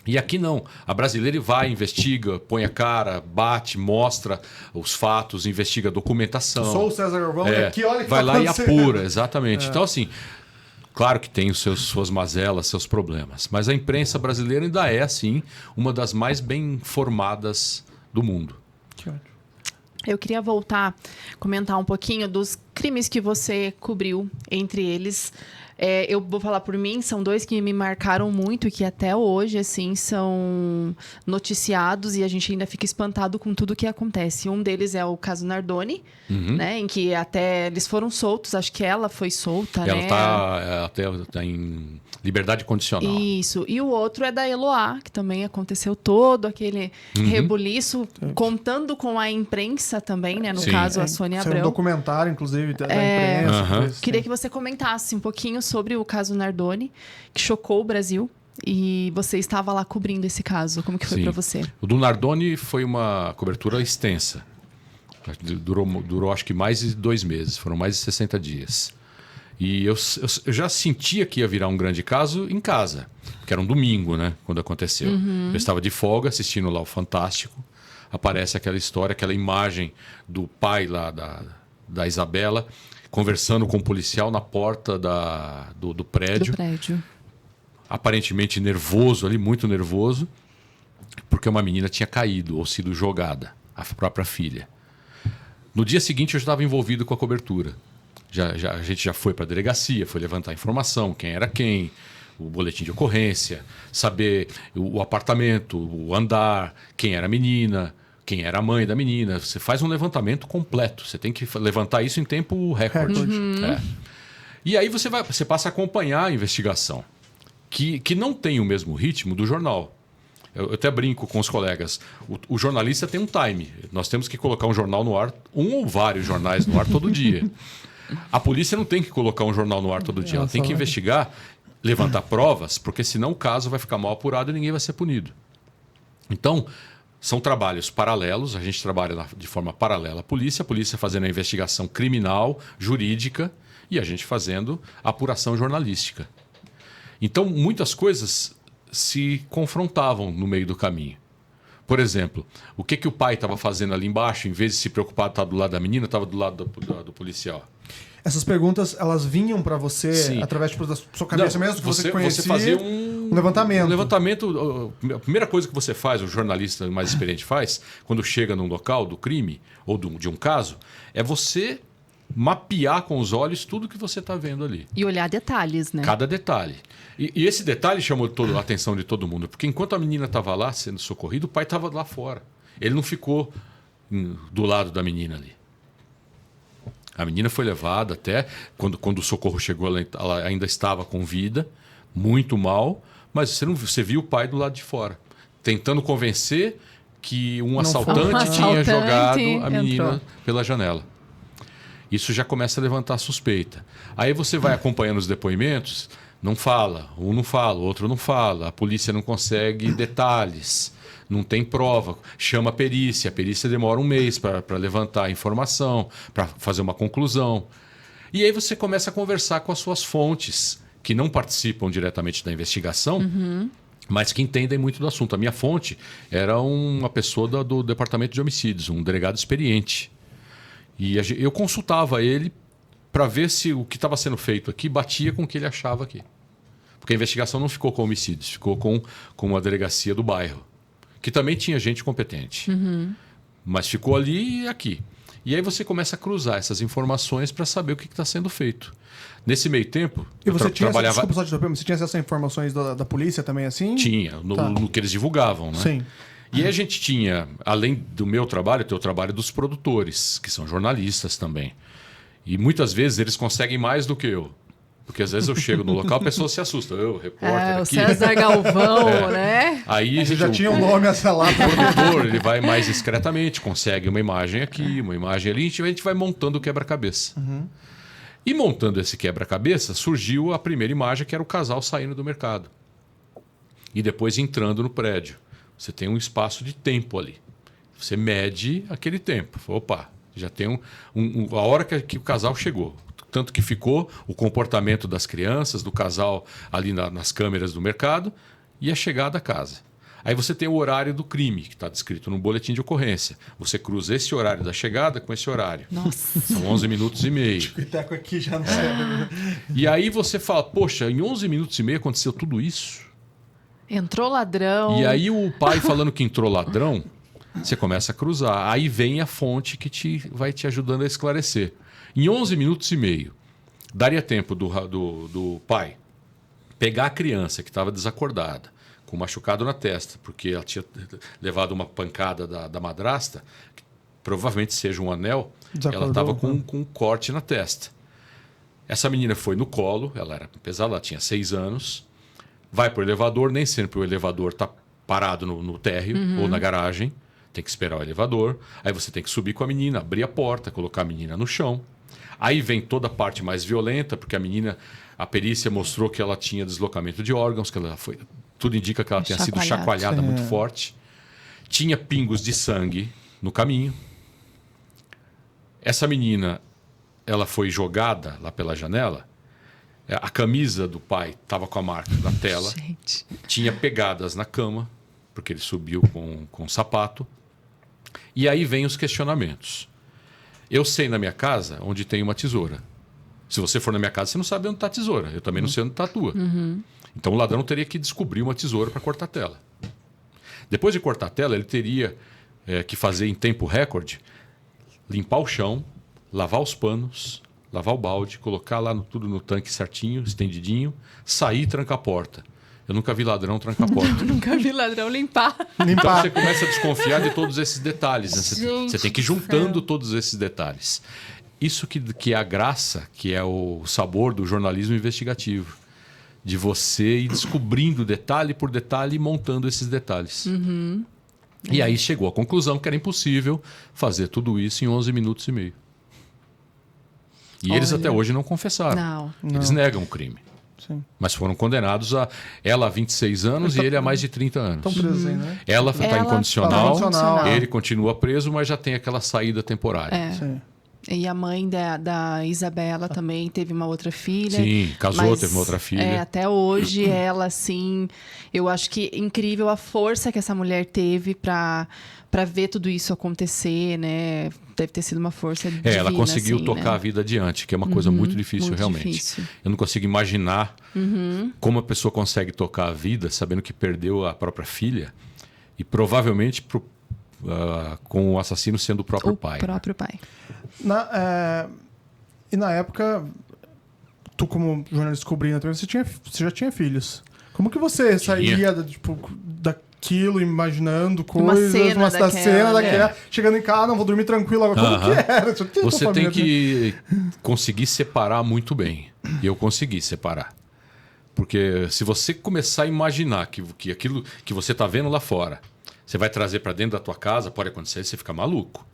E aqui não. A brasileira vai, investiga, põe a cara, bate, mostra os fatos, investiga a documentação. Sou o César Galvão, aqui olha que vai tá lá e acontecendo. apura, exatamente. Então, assim, claro que tem suas mazelas, seus problemas. Mas a imprensa brasileira ainda é, assim, uma das mais bem formadas do mundo. Que ótimo. Eu queria voltar, comentar um pouquinho dos crimes que você cobriu, entre eles. Eu vou falar por mim, são 2 que me marcaram muito e que até hoje, assim, são noticiados e a gente ainda fica espantado com tudo que acontece. Um deles é o caso Nardoni, né? Em que até eles foram soltos, acho que ela foi solta, Ela né? tá em liberdade condicional. Isso. E o outro é da Eloá, que também aconteceu todo aquele rebuliço, contando com a imprensa também, né? No Sim. caso, a Sônia Saiu um Abrão. documentário, inclusive, da imprensa. Aham. Isso, Queria sim. que você comentasse um pouquinho sobre o caso Nardoni, que chocou o Brasil. E você estava lá cobrindo esse caso. Como que foi Sim. para você? O do Nardoni foi uma cobertura extensa. Durou acho que mais de 2 meses. Foram mais de 60 dias. E eu já sentia que ia virar um grande caso em casa. Que era um domingo, né? Quando aconteceu. Eu estava de folga assistindo lá o Fantástico. Aparece aquela história, aquela imagem do pai lá da Isabela conversando com um policial na porta do prédio. Do prédio. Aparentemente nervoso ali, muito nervoso, porque uma menina tinha caído ou sido jogada, a própria filha. No dia seguinte eu já estava envolvido com a cobertura. A gente já foi para a delegacia, foi levantar informação, quem era quem, o boletim de ocorrência, saber o apartamento, o andar, quem era a menina, quem era a mãe da menina. Você faz um levantamento completo, você tem que levantar isso em tempo recorde. É. E aí você passa a acompanhar a investigação. Que não tem o mesmo ritmo do jornal. Eu até brinco com os colegas. O jornalista tem um time. Nós temos que colocar um jornal no ar, um ou vários jornais no ar todo dia. A polícia não tem que colocar um jornal no ar todo dia. Ela tem que investigar, levantar provas, porque senão o caso vai ficar mal apurado e ninguém vai ser punido. Então, são trabalhos paralelos. A gente trabalha de forma paralela à polícia. A polícia fazendo a investigação criminal, jurídica, e a gente fazendo a apuração jornalística. Então, muitas coisas se confrontavam no meio do caminho. Por exemplo, o que o pai estava fazendo ali embaixo, em vez de se preocupar de estar do lado da menina, estava do lado do policial. Essas perguntas, elas vinham para você Sim. através da sua cabeça mesmo? Que você conhecia? Você fazia um levantamento. Um levantamento. A primeira coisa que você faz, o jornalista mais experiente faz, quando chega num local do crime ou de um caso, é você mapear com os olhos tudo que você está vendo ali. E olhar detalhes, né? Cada detalhe. E esse detalhe chamou a atenção de todo mundo, porque enquanto a menina estava lá sendo socorrida, o pai estava lá fora. Ele não ficou do lado da menina ali. A menina foi levada até, quando o socorro chegou, ela ainda estava com vida, muito mal, mas você viu o pai do lado de fora, tentando convencer que um assaltante tinha jogado a menina pela janela. Isso já começa a levantar suspeita. Aí você vai acompanhando os depoimentos, não fala, um não fala, o outro não fala, a polícia não consegue detalhes, não tem prova, chama a perícia demora 1 mês para levantar a informação, para fazer uma conclusão. E aí você começa a conversar com as suas fontes, que não participam diretamente da investigação, mas que entendem muito do assunto. A minha fonte era uma pessoa do Departamento de Homicídios, um delegado experiente. E eu consultava ele para ver se o que estava sendo feito aqui batia com o que ele achava aqui. Porque a investigação não ficou com homicídios, ficou com a delegacia do bairro, que também tinha gente competente. Mas ficou ali e aqui. E aí você começa a cruzar essas informações para saber o que está sendo feito. Nesse meio tempo, E você tinha trabalhava... Desculpa só te interromper, você tinha acesso a informações da polícia também assim? Tinha, no que eles divulgavam, né? Sim. E aí a gente tinha, além do meu trabalho, tem o trabalho dos produtores, que são jornalistas também. E muitas vezes eles conseguem mais do que eu. Porque às vezes eu chego no local, a pessoa se assusta. Eu, repórter o aqui. César Galvão, né? Aí Você já tinha um nome a selar. O produtor, ele vai mais discretamente, consegue uma imagem aqui, uma imagem ali, a gente vai montando o quebra-cabeça. E montando esse quebra-cabeça, surgiu a primeira imagem, que era o casal saindo do mercado. E depois entrando no prédio. Você tem um espaço de tempo ali. Você mede aquele tempo. Opa, já tem a hora que o casal chegou. Tanto que ficou o comportamento das crianças, do casal ali nas câmeras do mercado e a chegada à casa. Aí você tem o horário do crime, que está descrito no boletim de ocorrência. Você cruza esse horário da chegada com esse horário. Nossa. São 11 minutos e meio. Piteco aqui já não serve. E aí você fala, poxa, em 11 minutos e meio aconteceu tudo isso? Entrou ladrão. E aí o pai falando que entrou ladrão, você começa a cruzar. Aí vem a fonte que vai te ajudando a esclarecer. Em 11 minutos e meio, daria tempo do pai pegar a criança que estava desacordada, com machucado na testa, porque ela tinha levado uma pancada da madrasta, que provavelmente seja um anel, ela estava com um corte na testa. Essa menina foi no colo, ela era pesada, ela tinha 6 anos, vai para o elevador, nem sempre o elevador está parado no térreo ou na garagem, tem que esperar o elevador, aí você tem que subir com a menina, abrir a porta, colocar a menina no chão. Aí vem toda a parte mais violenta, porque a perícia mostrou que ela tinha deslocamento de órgãos, que ela foi, tudo indica que ela tenha sido chacoalhada muito forte. Tinha pingos de sangue no caminho. Essa menina, ela foi jogada lá pela janela. A camisa do pai estava com a marca da tela. Gente. Tinha pegadas na cama, porque ele subiu com sapato. E aí vem os questionamentos. Eu sei na minha casa onde tem uma tesoura. Se você for na minha casa, você não sabe onde está a tesoura. Eu também não sei onde está a tua. Então o ladrão teria que descobrir uma tesoura para cortar a tela. Depois de cortar a tela, ele teria que fazer em tempo recorde, limpar o chão, lavar os panos, lavar o balde, colocar lá tudo no tanque certinho, estendidinho, sair e trancar a porta. Eu nunca vi ladrão trancar a porta. Nunca vi ladrão limpar. Então você começa a desconfiar de todos esses detalhes. Né? Gente Você tem que ir juntando todos esses detalhes. Isso que é a graça, que é o sabor do jornalismo investigativo. De você ir descobrindo detalhe por detalhe e montando esses detalhes. E aí chegou à conclusão que era impossível fazer tudo isso em 11 minutos e meio. E eles até hoje não confessaram. Eles negam o crime. Sim. Mas foram condenados ela a 26 anos e ele a mais de 30 anos. Estão presos aí, né? Ela está incondicional, incondicional, ele continua preso, mas já tem aquela saída temporária. Sim. E a mãe da Isabela também teve uma outra filha. Sim, casou, teve uma outra filha. Até hoje, ela, assim... Eu acho que é incrível a força que essa mulher teve para ver tudo isso acontecer, né? Deve ter sido uma força divina, ela conseguiu assim, tocar né? a vida adiante, que é uma coisa muito difícil, muito realmente. difícil. Eu não consigo imaginar como a pessoa consegue tocar a vida sabendo que perdeu a própria filha e provavelmente com o assassino sendo o próprio pai. O próprio pai. E na época, tu como jornalista cobrindo também, você já tinha filhos. Como que você saía daquilo, imaginando coisas, cena da cena daquela, né? chegando em casa, não, vou dormir tranquilo agora. Como que era? Você tem que conseguir separar muito bem. E eu consegui separar. Porque se você começar a imaginar que aquilo que você está vendo lá fora, você vai trazer para dentro da tua casa, pode acontecer, você fica maluco.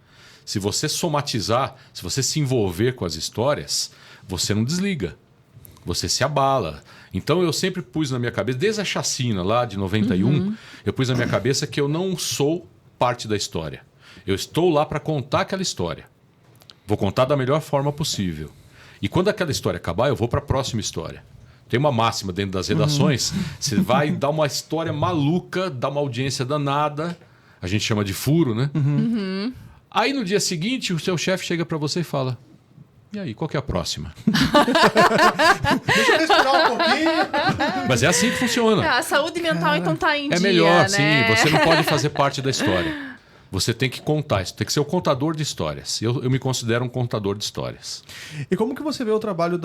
Se você somatizar, se você se envolver com as histórias, você não desliga. Você se abala. Então eu sempre pus na minha cabeça, desde a chacina lá de 91, eu pus na minha cabeça que eu não sou parte da história. Eu estou lá para contar aquela história. Vou contar da melhor forma possível. E quando aquela história acabar, eu vou para a próxima história. Tem uma máxima dentro das redações, você vai dar uma história maluca, dar uma audiência danada, a gente chama de furo, né? Aí no dia seguinte, o seu chefe chega para você e fala: e aí, qual que é a próxima? Deixa eu respirar um pouquinho. Mas é assim que funciona. A saúde mental, então, tá em dia, melhor, né? sim. Você não pode fazer parte da história. Você tem que contar, você tem que ser o contador de histórias. Eu me considero um contador de histórias. E como que você vê o trabalho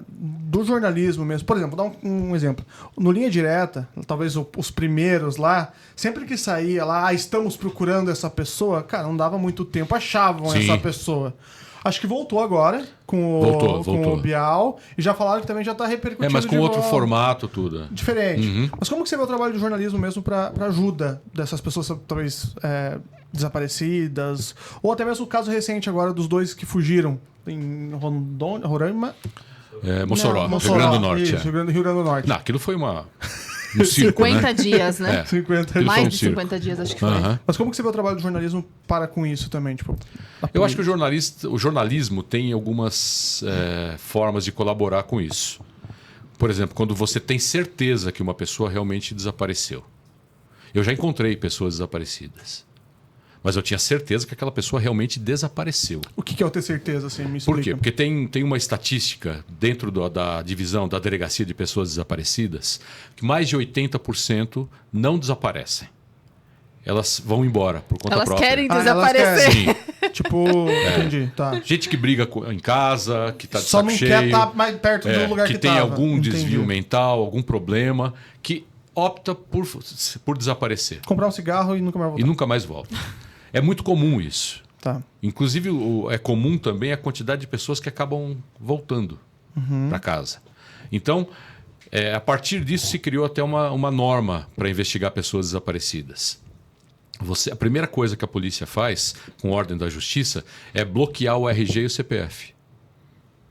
do jornalismo mesmo? Por exemplo, dá um exemplo. No Linha Direta, talvez os primeiros lá, sempre que saía lá, estamos procurando essa pessoa, cara, não dava muito tempo, achavam essa pessoa. Acho que voltou agora com o Bial. E já falaram que também já está repercutindo. Mas com outro formato, tudo. Diferente. Mas como que você vê o trabalho do jornalismo mesmo para ajuda dessas pessoas talvez desaparecidas? Ou até mesmo o caso recente agora dos 2 que fugiram em Roraima? Mossoró, Rio Grande do Norte. Isso, Rio Grande do Norte. Não, aquilo foi um circo, 50 né? dias, né? 50 dias. Mais de 50 dias, acho que foi. Mas como que você vê o trabalho do jornalismo para com isso também? Tipo, eu acho que o jornalismo tem algumas formas de colaborar com isso. Por exemplo, quando você tem certeza que uma pessoa realmente desapareceu. Eu já encontrei pessoas desaparecidas. Mas eu tinha certeza que aquela pessoa realmente desapareceu. O que é eu ter certeza, assim? Me explica. Por quê? Porque tem uma estatística dentro da divisão da Delegacia de Pessoas Desaparecidas que mais de 80% não desaparecem. Elas vão embora por conta Elas própria. querem elas desaparecer. Sim. Tipo, entendi, tá. Gente que briga em casa, que está de Só saco não cheio. quer estar mais perto do lugar que tem tava. algum Entendi. desvio mental, algum problema, que opta por desaparecer. Comprar um cigarro e nunca mais E voltar. nunca mais volta. É muito comum isso. Tá. Inclusive, é comum também a quantidade de pessoas que acabam voltando para casa. Então, a partir disso se criou até uma norma para investigar pessoas desaparecidas. A primeira coisa que a polícia faz, com ordem da justiça, é bloquear o RG e o CPF.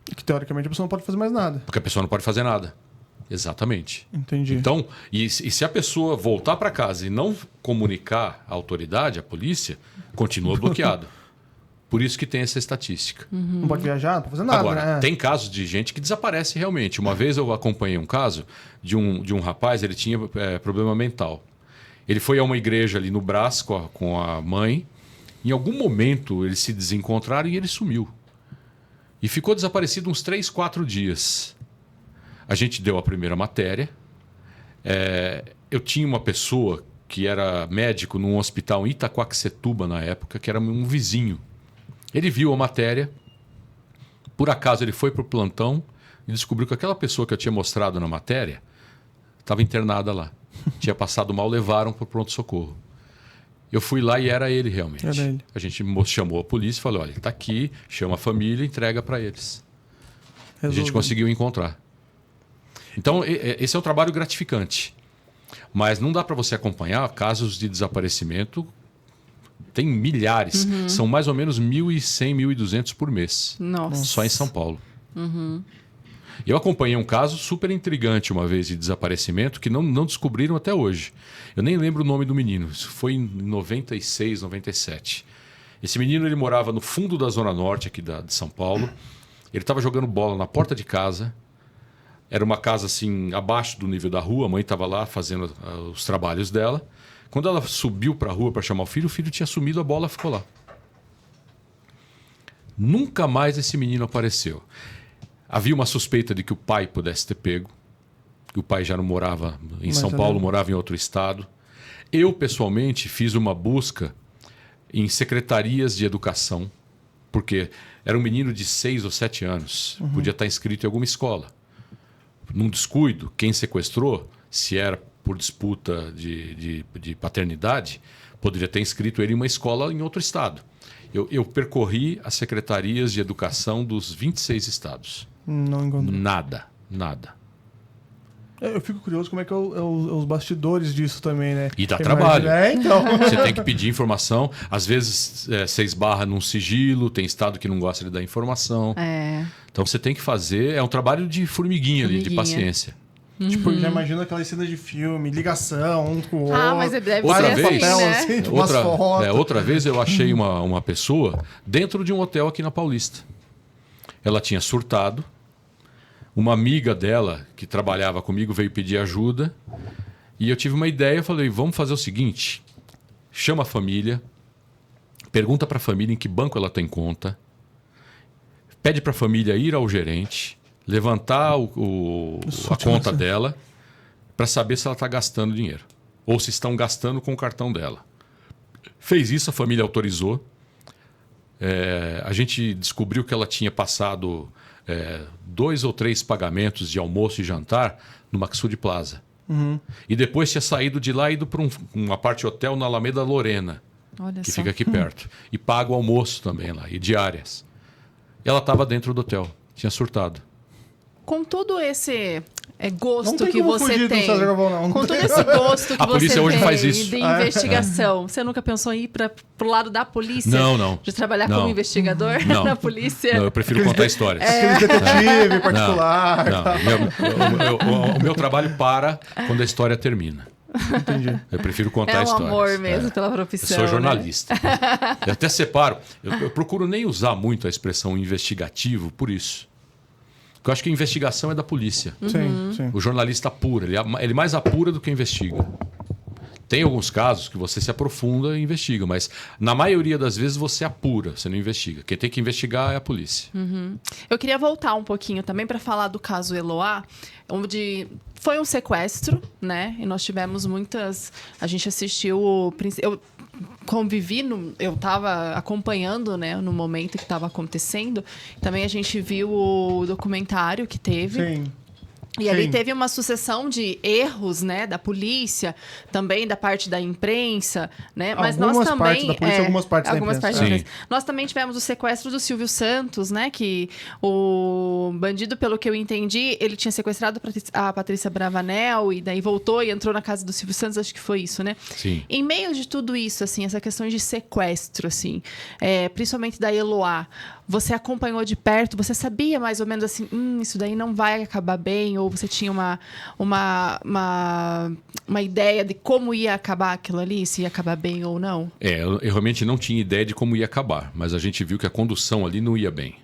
Que teoricamente a pessoa não pode fazer mais nada. Porque a pessoa não pode fazer nada. Exatamente. Entendi. Então, e se a pessoa voltar para casa e não comunicar à autoridade, à polícia, continua bloqueado. Por isso que tem essa estatística. Não pode viajar, não pode fazer nada, Agora, né? tem casos de gente que desaparece realmente. Uma vez eu acompanhei um caso de um rapaz, ele tinha problema mental. Ele foi a uma igreja ali no Brás com a mãe. Em algum momento eles se desencontraram e ele sumiu. E ficou desaparecido uns 3, 4 dias. A gente deu a primeira matéria. Eu tinha uma pessoa que era médico num hospital em Itaquaquecetuba na época, que era um vizinho. Ele viu a matéria. Por acaso ele foi para o plantão e descobriu que aquela pessoa que eu tinha mostrado na matéria estava internada lá. Tinha passado mal, levaram para o pronto-socorro. Eu fui lá e era ele realmente. Era ele. A gente chamou a polícia e falou, olha, ele está aqui, chama a família, entrega para eles. A gente conseguiu encontrar. Então, esse é um trabalho gratificante. Mas não dá para você acompanhar casos de desaparecimento. Tem milhares. São mais ou menos 1.100, 1.200 por mês. Nossa. Só em São Paulo. Eu acompanhei um caso super intrigante uma vez de desaparecimento que não descobriram até hoje. Eu nem lembro o nome do menino. Isso foi em 96, 97. Esse menino ele morava no fundo da Zona Norte aqui de São Paulo. Ele estava jogando bola na porta de casa. Era uma casa assim abaixo do nível da rua. A mãe estava lá fazendo os trabalhos dela. Quando ela subiu para a rua para chamar o filho tinha sumido, a bola ficou lá. Nunca mais esse menino apareceu. Havia uma suspeita de que o pai pudesse ter pego. Que o pai já não morava em São Paulo, morava em outro estado. Eu, pessoalmente, fiz uma busca em secretarias de educação, porque era um menino de 6 ou 7 anos. Podia estar inscrito em alguma escola. Num descuido, quem sequestrou, se era por disputa de paternidade, poderia ter inscrito ele em uma escola em outro estado. Eu percorri as secretarias de educação dos 26 estados. Não encontrei. Nada. Eu fico curioso como é que é os bastidores disso também, né? E dá trabalho. Então. Você tem que pedir informação. Às vezes você esbarra num sigilo, tem estado que não gosta de dar informação. Então você tem que fazer. É um trabalho de formiguinha ali, de paciência. Tipo, já imagina aquelas cenas de filme, ligação, um com o outro. Mas deve Outra ser vez, assim, né? assim, tipo, umas fotos. outra vez eu achei uma pessoa dentro de um hotel aqui na Paulista. Ela tinha surtado. Uma amiga dela, que trabalhava comigo, veio pedir ajuda. E eu tive uma ideia, falei, vamos fazer o seguinte. Chama a família, pergunta para a família em que banco ela tem conta, pede para a família ir ao gerente, levantar a conta dela para saber se ela está gastando dinheiro. Ou se estão gastando com o cartão dela. Fez isso, a família autorizou. A gente descobriu que ela tinha passado 2 ou 3 pagamentos de almoço e jantar no Maxud Plaza. E depois tinha saído de lá e ido para uma parte hotel na Alameda Lorena, Olha que só. fica aqui perto. E paga o almoço também lá, e diárias. Ela estava dentro do hotel, tinha surtado. Com todo esse Não gosto tem que como você fugir do tem, César Galvão, não. com todo esse gosto que A polícia você hoje tem faz isso. de investigação, você nunca pensou em ir pro lado da polícia? Não. De trabalhar Não. como investigador Não. na polícia? Não, eu prefiro contar histórias. Aquele detetive particular. Não. O meu trabalho para quando a história termina. Entendi. Eu prefiro contar É um histórias. amor mesmo pela Eu profissão. sou né? jornalista. Eu até separo. Eu procuro nem usar muito a expressão investigativo por isso. Porque eu acho que a investigação é da polícia. Sim. O jornalista apura. Ele mais apura do que investiga. Tem alguns casos que você se aprofunda e investiga, mas na maioria das vezes você apura, você não investiga. Quem tem que investigar é a polícia. Eu queria voltar um pouquinho também para falar do caso Eloá, onde foi um sequestro, né? E nós tivemos muitas... A gente assistiu... Eu convivi, eu estava acompanhando, né, no momento que estava acontecendo. Também a gente viu o documentário que teve. Sim. E ali teve uma sucessão de erros, né, da polícia, também da parte da imprensa, né? Mas Algumas nós também partes da polícia, algumas partes da imprensa. da Sim. imprensa. Nós também tivemos o sequestro do Silvio Santos, né? Que o bandido, pelo que eu entendi, ele tinha sequestrado a Patrícia Bravanel e daí voltou e entrou na casa do Silvio Santos, acho que foi isso, né? Sim. Em meio de tudo isso, assim, essa questão de sequestro, assim, principalmente da Eloá, você acompanhou de perto, você sabia mais ou menos assim, isso daí não vai acabar bem, ou você tinha uma ideia de como ia acabar aquilo ali, se ia acabar bem ou não? Eu realmente não tinha ideia de como ia acabar, mas a gente viu que a condução ali não ia bem.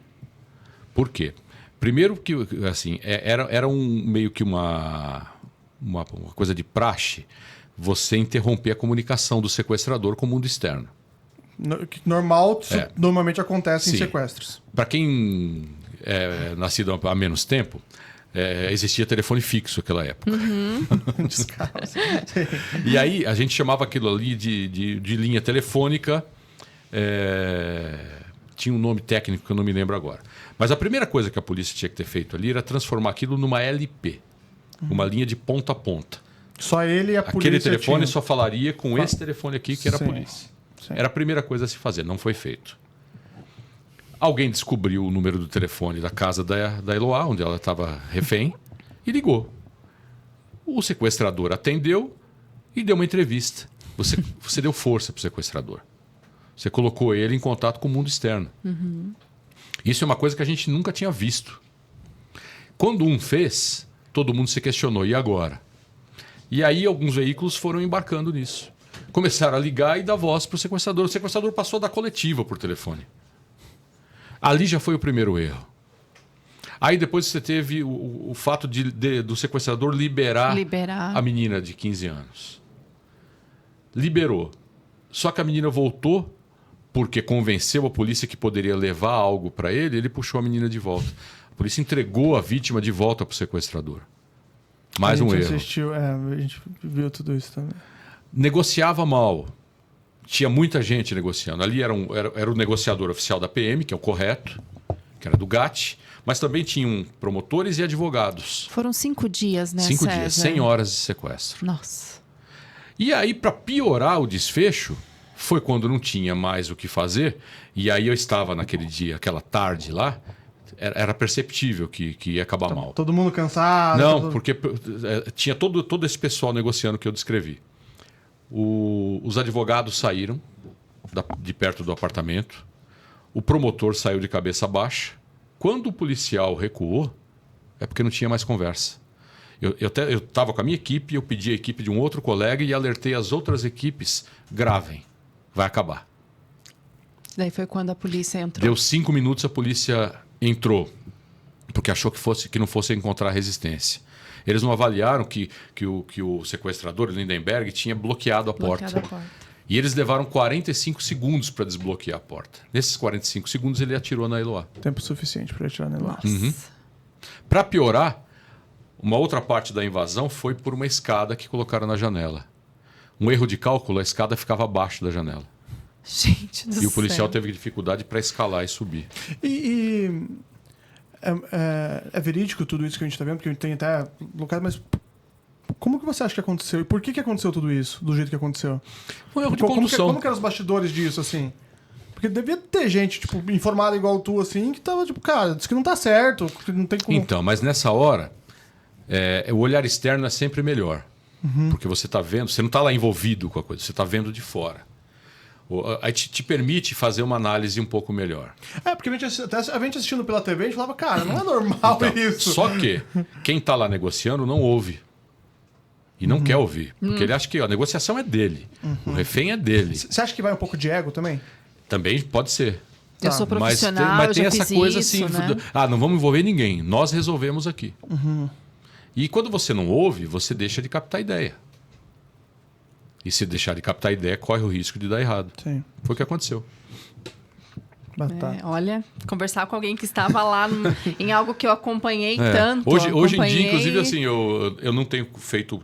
Por quê? Primeiro que, assim, era meio que uma coisa de praxe você interromper a comunicação do sequestrador com o mundo externo. Normal, normalmente acontece em Sim. sequestros. Para quem é nascido há menos tempo, existia telefone fixo naquela época. Descaso. E aí a gente chamava aquilo ali de linha telefônica. Tinha um nome técnico que eu não me lembro agora. Mas a primeira coisa que a polícia tinha que ter feito ali era transformar aquilo numa LP. Uma linha de ponta a ponta. Só ele e a polícia Aquele telefone tinham. só falaria com esse telefone aqui, que era a Sim. polícia. Sim. Era a primeira coisa a se fazer, não foi feito. Alguém descobriu o número do telefone da casa da Eloá, onde ela estava refém, e ligou. O sequestrador atendeu e deu uma entrevista. Você deu força para o sequestrador. Você colocou ele em contato com o mundo externo. Isso é uma coisa que a gente nunca tinha visto. Quando um fez, todo mundo se questionou, e agora? E aí alguns veículos foram embarcando nisso. Começaram a ligar e dar voz para o sequestrador. O sequestrador passou a dar coletiva por telefone. Ali já foi o primeiro erro. Aí depois você teve o fato do sequestrador liberar a menina de 15 anos. Liberou. Só que a menina voltou porque convenceu a polícia que poderia levar algo para ele, ele puxou a menina de volta. A polícia entregou a vítima de volta para o sequestrador. Mais um erro. A gente viu tudo isso também. Negociava mal. Tinha muita gente negociando. Ali era o negociador oficial da PM, que é o correto, que era do GAT, mas também tinham promotores e advogados. Foram 5 dias, né, 5 César? dias, 100 horas de sequestro. Nossa. E aí, para piorar o desfecho, foi quando não tinha mais o que fazer, e aí eu estava naquele dia, aquela tarde lá, era perceptível que ia acabar mal. Todo mundo cansado? Não, porque tinha todo esse pessoal negociando que eu descrevi. Os advogados saíram de perto do apartamento. O promotor saiu de cabeça baixa. Quando o policial recuou, é porque não tinha mais conversa. Eu estava com a minha equipe, eu pedi a equipe de um outro colega e alertei as outras equipes: gravem, vai acabar. Daí foi quando a polícia entrou. Deu 5 minutos, a polícia entrou, porque achou que não fosse encontrar resistência. Eles não avaliaram que o sequestrador, Lindenberg, tinha bloqueado a porta. E eles levaram 45 segundos para desbloquear a porta. Nesses 45 segundos, ele atirou na Eloá. Tempo suficiente para atirar na Eloá. Para piorar, uma outra parte da invasão foi por uma escada que colocaram na janela. Um erro de cálculo, a escada ficava abaixo da janela. Gente do céu. E o policial teve dificuldade para escalar e subir. É verídico tudo isso que a gente está vendo? Porque a gente tem até locais, mas como que você acha que aconteceu? E por que aconteceu tudo isso, do jeito que aconteceu? Foi um erro de condução. Como que eram os bastidores disso, assim? Porque devia ter gente, tipo, informada igual tu, assim, que tava, tipo, cara, diz que não tá certo, que não tem como... Então, mas nessa hora, o olhar externo é sempre melhor. Porque você está vendo, você não está lá envolvido com a coisa, você está vendo de fora. Aí te permite fazer uma análise um pouco melhor. Porque a gente assistindo pela TV, a gente falava, cara, não é normal isso. Só que quem está lá negociando não ouve. E não quer ouvir. Porque ele acha que a negociação é dele. O refém é dele. Você acha que vai um pouco de ego também? Também pode ser. Eu sou profissional, mas tem eu essa fiz coisa isso, assim, né? não vamos envolver ninguém. Nós resolvemos aqui. E quando você não ouve, você deixa de captar ideia. E se deixar de captar a ideia, corre o risco de dar errado. Sim. Foi o que aconteceu. Batata. Olha, conversar com alguém que estava lá em algo que eu acompanhei tanto. Hoje em dia, inclusive, assim, eu não tenho feito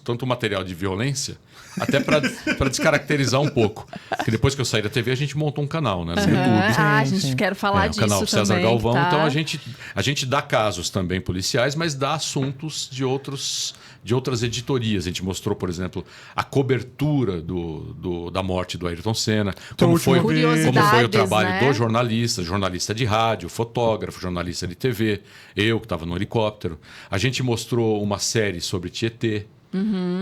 tanto material de violência, até para descaracterizar um pouco. Porque depois que eu saí da TV, a gente montou um canal, né, no YouTube. Ah, a Sim, gente sim. quer falar O disso canal também. César Galvão. tá? Então a gente dá casos também policiais, mas dá assuntos de outras editorias. A gente mostrou, por exemplo, a cobertura da morte do Ayrton Senna, Então, como foi Curiosidades, o trabalho né? do jornalista de rádio, fotógrafo, jornalista de TV, eu que estava no helicóptero. A gente mostrou uma série sobre Tietê,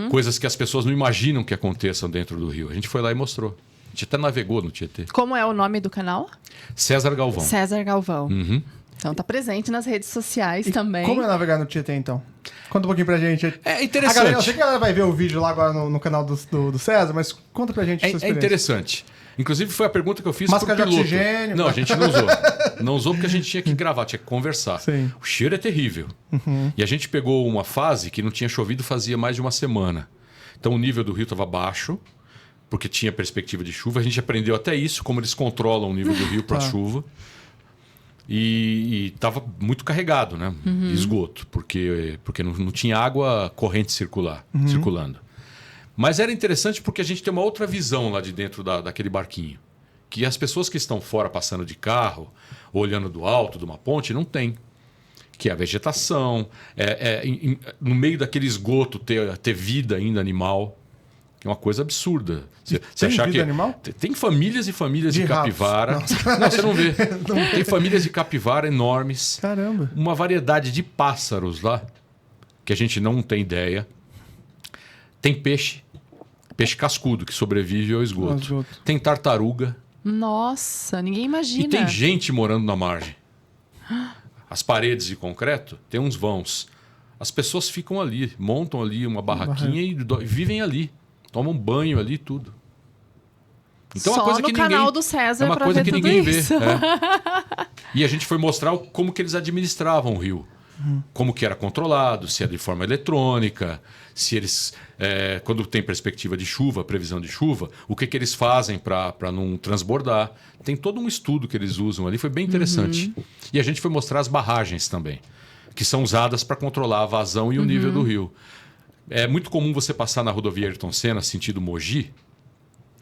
coisas que as pessoas não imaginam que aconteçam dentro do Rio. A gente foi lá e mostrou. A gente até navegou no Tietê. Como é o nome do canal? César Galvão. César Galvão. Uhum. Então tá presente nas redes sociais também. Como é navegar no Tietê, então? Conta um pouquinho pra gente. É Eu interessante. sei que a galera vai ver o vídeo lá agora no canal do César, mas conta pra gente essa É experiência. interessante. Inclusive, foi a pergunta que eu fiz Máscara pro de piloto. oxigênio. Não, a gente não usou. Não usou porque a gente tinha que gravar, tinha que conversar. Sim. O cheiro é terrível. E a gente pegou uma fase que não tinha chovido fazia mais de uma semana. Então, o nível do rio estava baixo, porque tinha perspectiva de chuva. A gente aprendeu até isso, como eles controlam o nível do rio para chuva. E estava muito carregado, né? De esgoto, porque não tinha água corrente circulando. Mas era interessante porque a gente tem uma outra visão lá de dentro daquele barquinho. Que as pessoas que estão fora passando de carro, olhando do alto de uma ponte, não tem. Que é a vegetação, no meio daquele esgoto ter vida ainda animal. É uma coisa absurda. Você Tem achar vida que animal? Tem famílias e famílias de De ratos. capivara. Não, você não vê. Tem famílias de capivara enormes. Caramba. Uma variedade de pássaros lá, que a gente não tem ideia. Tem peixe cascudo, que sobrevive ao esgoto. Ao esgoto. Tem tartaruga. Nossa, ninguém imagina. E tem gente morando na margem. As paredes de concreto tem uns vãos. As pessoas ficam ali, montam ali uma barraquinha e vivem ali. Tomam banho ali e tudo. Então, é Só uma coisa no que canal ninguém, do César é uma pra coisa ver que tudo ninguém isso. vê. E a gente foi mostrar como que eles administravam o rio. Como que era controlado, se era de forma eletrônica, se eles, quando tem perspectiva de chuva, previsão de chuva, o que eles fazem para não transbordar. Tem todo um estudo que eles usam ali, foi bem interessante. E a gente foi mostrar as barragens também, que são usadas para controlar a vazão e o nível do rio. É muito comum você passar na rodovia Ayrton Senna, sentido Mogi,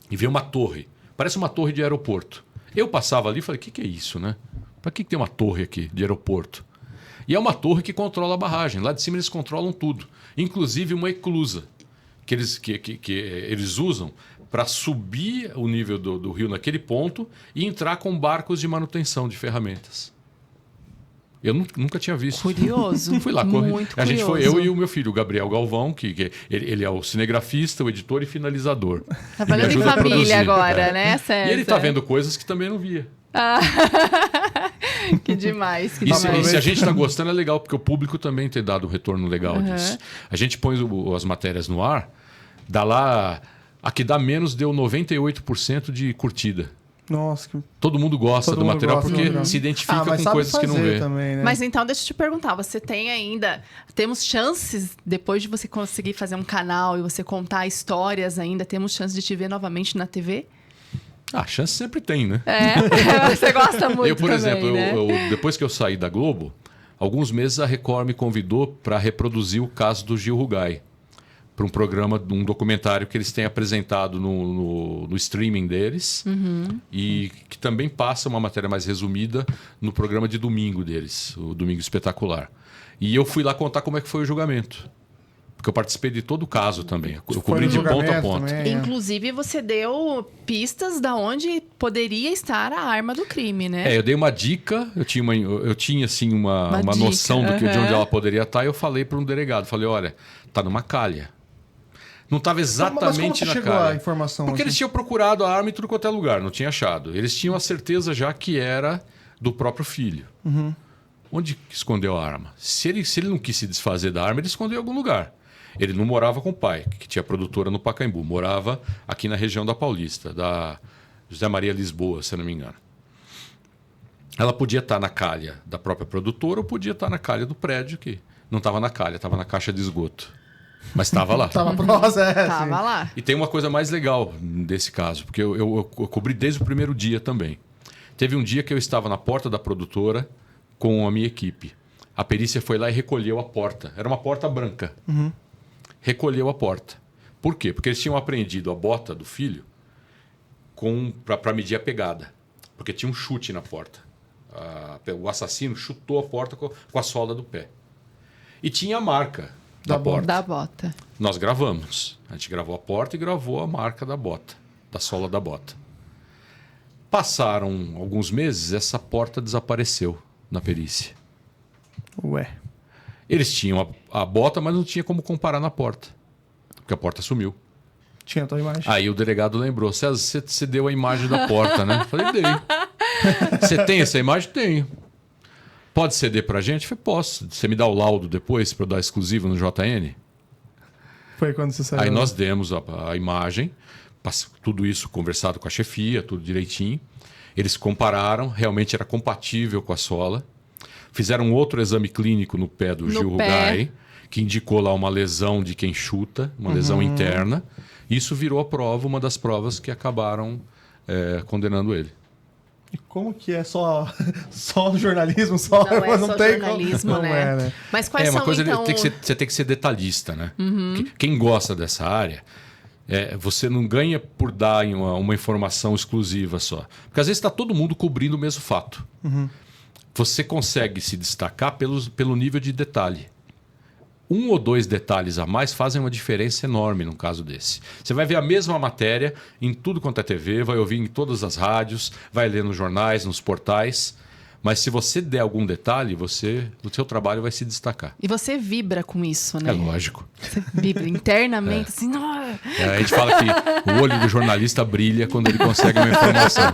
e ver uma torre. Parece uma torre de aeroporto. Eu passava ali e falei, o que é isso, né? Para que tem uma torre aqui de aeroporto? E é uma torre que controla a barragem. Lá de cima eles controlam tudo. Inclusive uma eclusa que eles usam para subir o nível do rio naquele ponto e entrar com barcos de manutenção de ferramentas. Eu nunca tinha visto. Curioso. Fui lá, Muito a gente foi, curioso. eu e o meu filho, o Gabriel Galvão, que ele é o cinegrafista, o editor e finalizador. Trabalhando E em me ajuda a família produzir. agora, né, César? E ele tá vendo coisas que também não via. Que demais, que E demais. se a gente está gostando é legal, porque o público também tem dado um retorno legal disso. A gente põe as matérias no ar, dá lá... A que dá menos deu 98% de curtida. Nossa, que... Todo mundo gosta Todo do mundo material gosta do porque material. se identifica mas com sabe coisas que não fazer vê. também, né? Mas então, deixa eu te perguntar, você tem ainda... Temos chances, depois de você conseguir fazer um canal e você contar histórias ainda, temos chance de te ver novamente na TV? Ah, chance sempre tem, né? Você gosta muito Eu, por também, exemplo, né? depois que eu saí da Globo, alguns meses a Record me convidou para reproduzir o caso do Gil Rugai, para um programa, um documentário que eles têm apresentado no streaming deles e que também passa uma matéria mais resumida no programa de domingo deles, o Domingo Espetacular. E eu fui lá contar como é que foi o julgamento. Porque eu participei de todo o caso também. Eu Foi cobri no de ponta a julgamento ponta. também, Inclusive, você deu pistas da onde poderia estar a arma do crime, né? Eu dei uma dica, eu tinha assim, uma dica, noção de onde ela poderia estar, e eu falei para um delegado, falei, olha, tá numa calha. Não estava Mas como exatamente que na chegou a calha. informação? Porque assim? eles tinham procurado a arma em tudo quanto é lugar, não tinha achado. Eles tinham a certeza já que era do próprio filho. Onde escondeu a arma? Se ele não quis se desfazer da arma, ele escondeu em algum lugar. Ele não morava com o pai, que tinha produtora no Pacaembu. Morava aqui na região da Paulista, da José Maria Lisboa, se eu não me engano. Ela podia estar na calha da própria produtora ou podia estar na calha do prédio, que não estava na calha, estava na caixa de esgoto. Mas estava lá. Tava próximo, Tava sim. lá. E tem uma coisa mais legal desse caso, porque eu cobri desde o primeiro dia também. Teve um dia que eu estava na porta da produtora com a minha equipe. A perícia foi lá e recolheu a porta. Era uma porta branca. Recolheu a porta. Por quê? Porque eles tinham apreendido a bota do filho para medir a pegada. Porque tinha um chute na porta. O assassino chutou a porta com a sola do pé. E tinha a marca da porta. Da bota. Nós gravamos. A gente gravou a porta e gravou a marca da bota, da sola da bota. Passaram alguns meses, essa porta desapareceu na perícia. Ué. Eles tinham a bota, mas não tinha como comparar na porta. Porque a porta sumiu. Tinha a tua imagem. Aí o delegado lembrou: César, você deu a imagem da porta, né? Falei, dei. Você tem essa imagem? Tenho. Pode ceder pra gente? Falei, posso. Você me dá o laudo depois para eu dar exclusivo no JN? Foi quando você saiu. Aí nós demos a imagem, tudo isso conversado com a chefia, tudo direitinho. Eles compararam, realmente era compatível com a sola. Fizeram outro exame clínico no pé do Gil Rugai, que indicou lá uma lesão de quem chuta, uma lesão interna. Isso virou a prova, uma das provas que acabaram condenando ele. E como que é só jornalismo? Não tem jornalismo, como, né? Não é, né? Mas quais são, Uma coisa então... você tem que ser detalhista, né? Quem gosta dessa área, você não ganha por dar uma informação exclusiva só. Porque às vezes está todo mundo cobrindo o mesmo fato. Você consegue se destacar pelo nível de detalhe. 1 ou 2 detalhes a mais fazem uma diferença enorme num caso desse. Você vai ver a mesma matéria em tudo quanto é TV, vai ouvir em todas as rádios, vai ler nos jornais, nos portais. Mas se você der algum detalhe, o seu trabalho vai se destacar. E você vibra com isso, né? É lógico. Você vibra internamente, assim... Não... A gente fala que o olho do jornalista brilha quando ele consegue uma informação.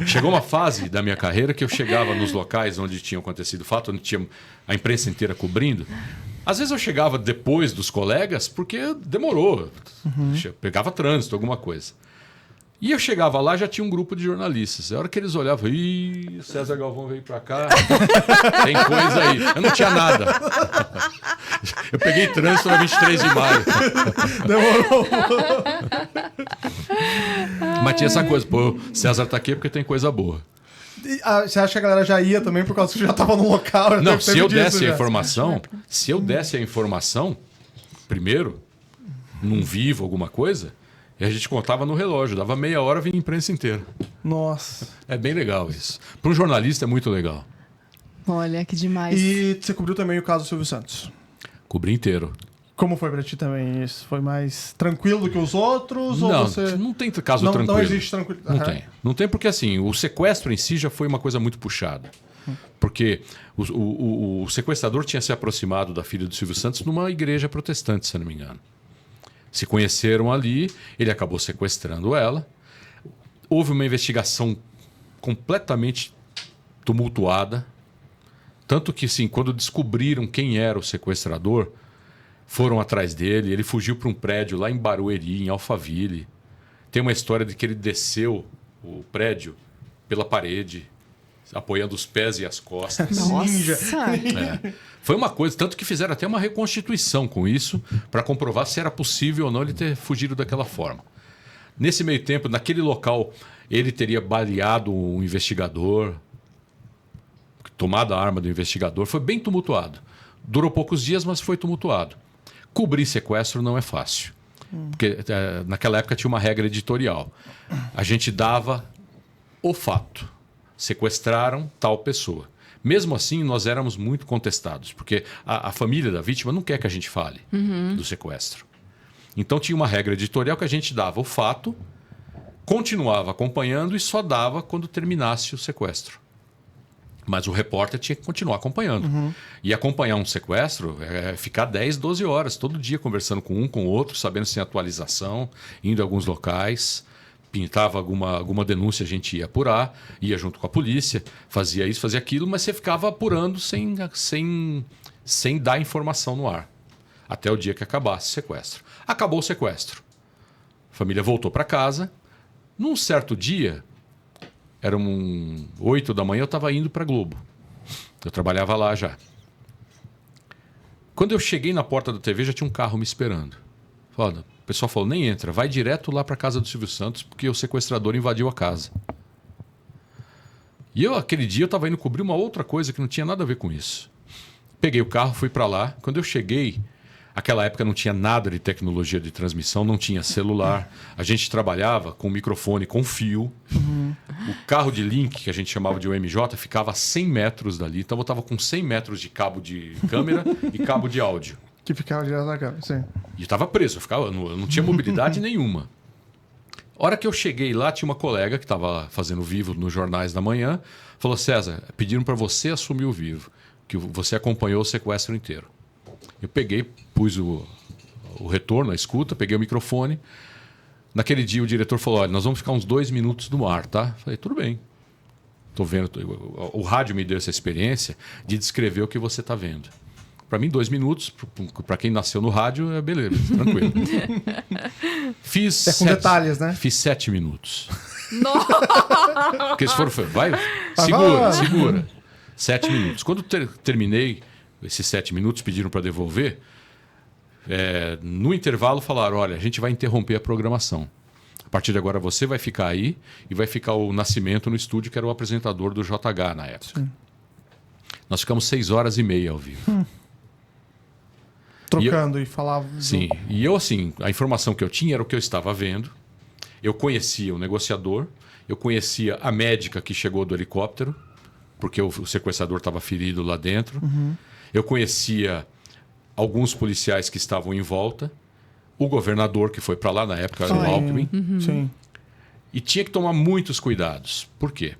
Chegou uma fase da minha carreira que eu chegava nos locais onde tinha acontecido o fato, onde tinha a imprensa inteira cobrindo. Às vezes eu chegava depois dos colegas porque demorou. Pegava trânsito, alguma coisa. E eu chegava lá, já tinha um grupo de jornalistas. A hora que eles olhavam, o César Galvão veio pra cá, tem coisa aí. Eu não tinha nada. Eu peguei trânsito na 23 de maio. Demorou. Mas tinha essa coisa, César tá aqui porque tem coisa boa. E, você acha que a galera já ia também por causa que já estava no local? Não, se eu desse a informação, primeiro, num vivo, alguma coisa, e a gente contava no relógio, dava meia hora, vinha a imprensa inteira. Nossa. É bem legal isso. Para um jornalista é muito legal. Olha, que demais. E você cobriu também o caso do Silvio Santos. Cobri inteiro. Como foi pra ti também isso? Foi mais tranquilo do que os outros? Não, ou você... não tem caso tranquilo. Não existe tranquilidade. Não tem. Não tem porque assim, o sequestro em si já foi uma coisa muito puxada. Porque o sequestrador tinha se aproximado da filha do Silvio Santos numa igreja protestante, se não me engano. Se conheceram ali, ele acabou sequestrando ela. Houve uma investigação completamente tumultuada. Tanto que, sim, quando descobriram quem era o sequestrador, foram atrás dele. Ele fugiu para um prédio lá em Barueri, em Alphaville. Tem uma história de que ele desceu o prédio pela parede, apoiando os pés e as costas. Ninja. Foi uma coisa, tanto que fizeram até uma reconstituição com isso, para comprovar se era possível ou não ele ter fugido daquela forma. Nesse meio tempo, naquele local, ele teria baleado um investigador, tomado a arma do investigador. Foi bem tumultuado. Durou poucos dias, mas foi tumultuado. Cobrir sequestro não é fácil. Porque naquela época tinha uma regra editorial. A gente dava o fato. Sequestraram tal pessoa. Mesmo assim, nós éramos muito contestados, porque a família da vítima não quer que a gente fale do sequestro. Então tinha uma regra editorial que a gente dava o fato, continuava acompanhando e só dava quando terminasse o sequestro. Mas o repórter tinha que continuar acompanhando. E acompanhar um sequestro é ficar 10, 12 horas, todo dia conversando com um, com o outro, sabendo se tem atualização, indo a alguns locais. Pintava alguma denúncia, a gente ia apurar, ia junto com a polícia, fazia isso, fazia aquilo, mas você ficava apurando sem dar informação no ar. Até o dia que acabasse o sequestro. Acabou o sequestro. A família voltou para casa. Num certo dia, eram 8 da manhã, eu estava indo para Globo. Eu trabalhava lá já. Quando eu cheguei na porta da TV, já tinha um carro me esperando. O pessoal falou, nem entra, vai direto lá para casa do Silvio Santos, porque o sequestrador invadiu a casa. E aquele dia, eu estava indo cobrir uma outra coisa que não tinha nada a ver com isso. Peguei o carro, fui para lá. Quando eu cheguei, aquela época não tinha nada de tecnologia de transmissão, não tinha celular. A gente trabalhava com microfone, com fio. O carro de link, que a gente chamava de UMJ, ficava a 100 metros dali. Então eu estava com 100 metros de cabo de câmera e cabo de áudio. Que ficava direto na câmera, sim. E estava preso, eu não tinha mobilidade nenhuma. A hora que eu cheguei lá, tinha uma colega que estava fazendo Vivo nos jornais da manhã. Falou, César, pediram para você assumir o Vivo, que você acompanhou o sequestro inteiro. Eu peguei, pus o retorno, a escuta, peguei o microfone. Naquele dia o diretor falou, olha, nós vamos ficar uns 2 minutos no ar, tá? Falei, tudo bem. Tô vendo. O rádio me deu essa experiência de descrever o que você está vendo. Para mim, 2 minutos, para quem nasceu no rádio, é beleza, tranquilo. Com detalhes, né? Fiz 7 minutos. Nossa! Porque eles foram, vai, segura. 7 minutos. Quando terminei esses 7 minutos, pediram para devolver. No intervalo falaram, olha, a gente vai interromper a programação. A partir de agora você vai ficar aí e vai ficar o Nascimento no estúdio, que era o apresentador do JH na época. Sim. Nós ficamos 6h30 ao vivo. Trocando e falava... Sim, e eu assim, a informação que eu tinha era o que eu estava vendo. Eu conhecia o negociador, eu conhecia a médica que chegou do helicóptero, porque o sequestrador estava ferido lá dentro. Eu conhecia alguns policiais que estavam em volta, o governador que foi para lá na época, era o Alckmin. Sim. E tinha que tomar muitos cuidados. Por quê?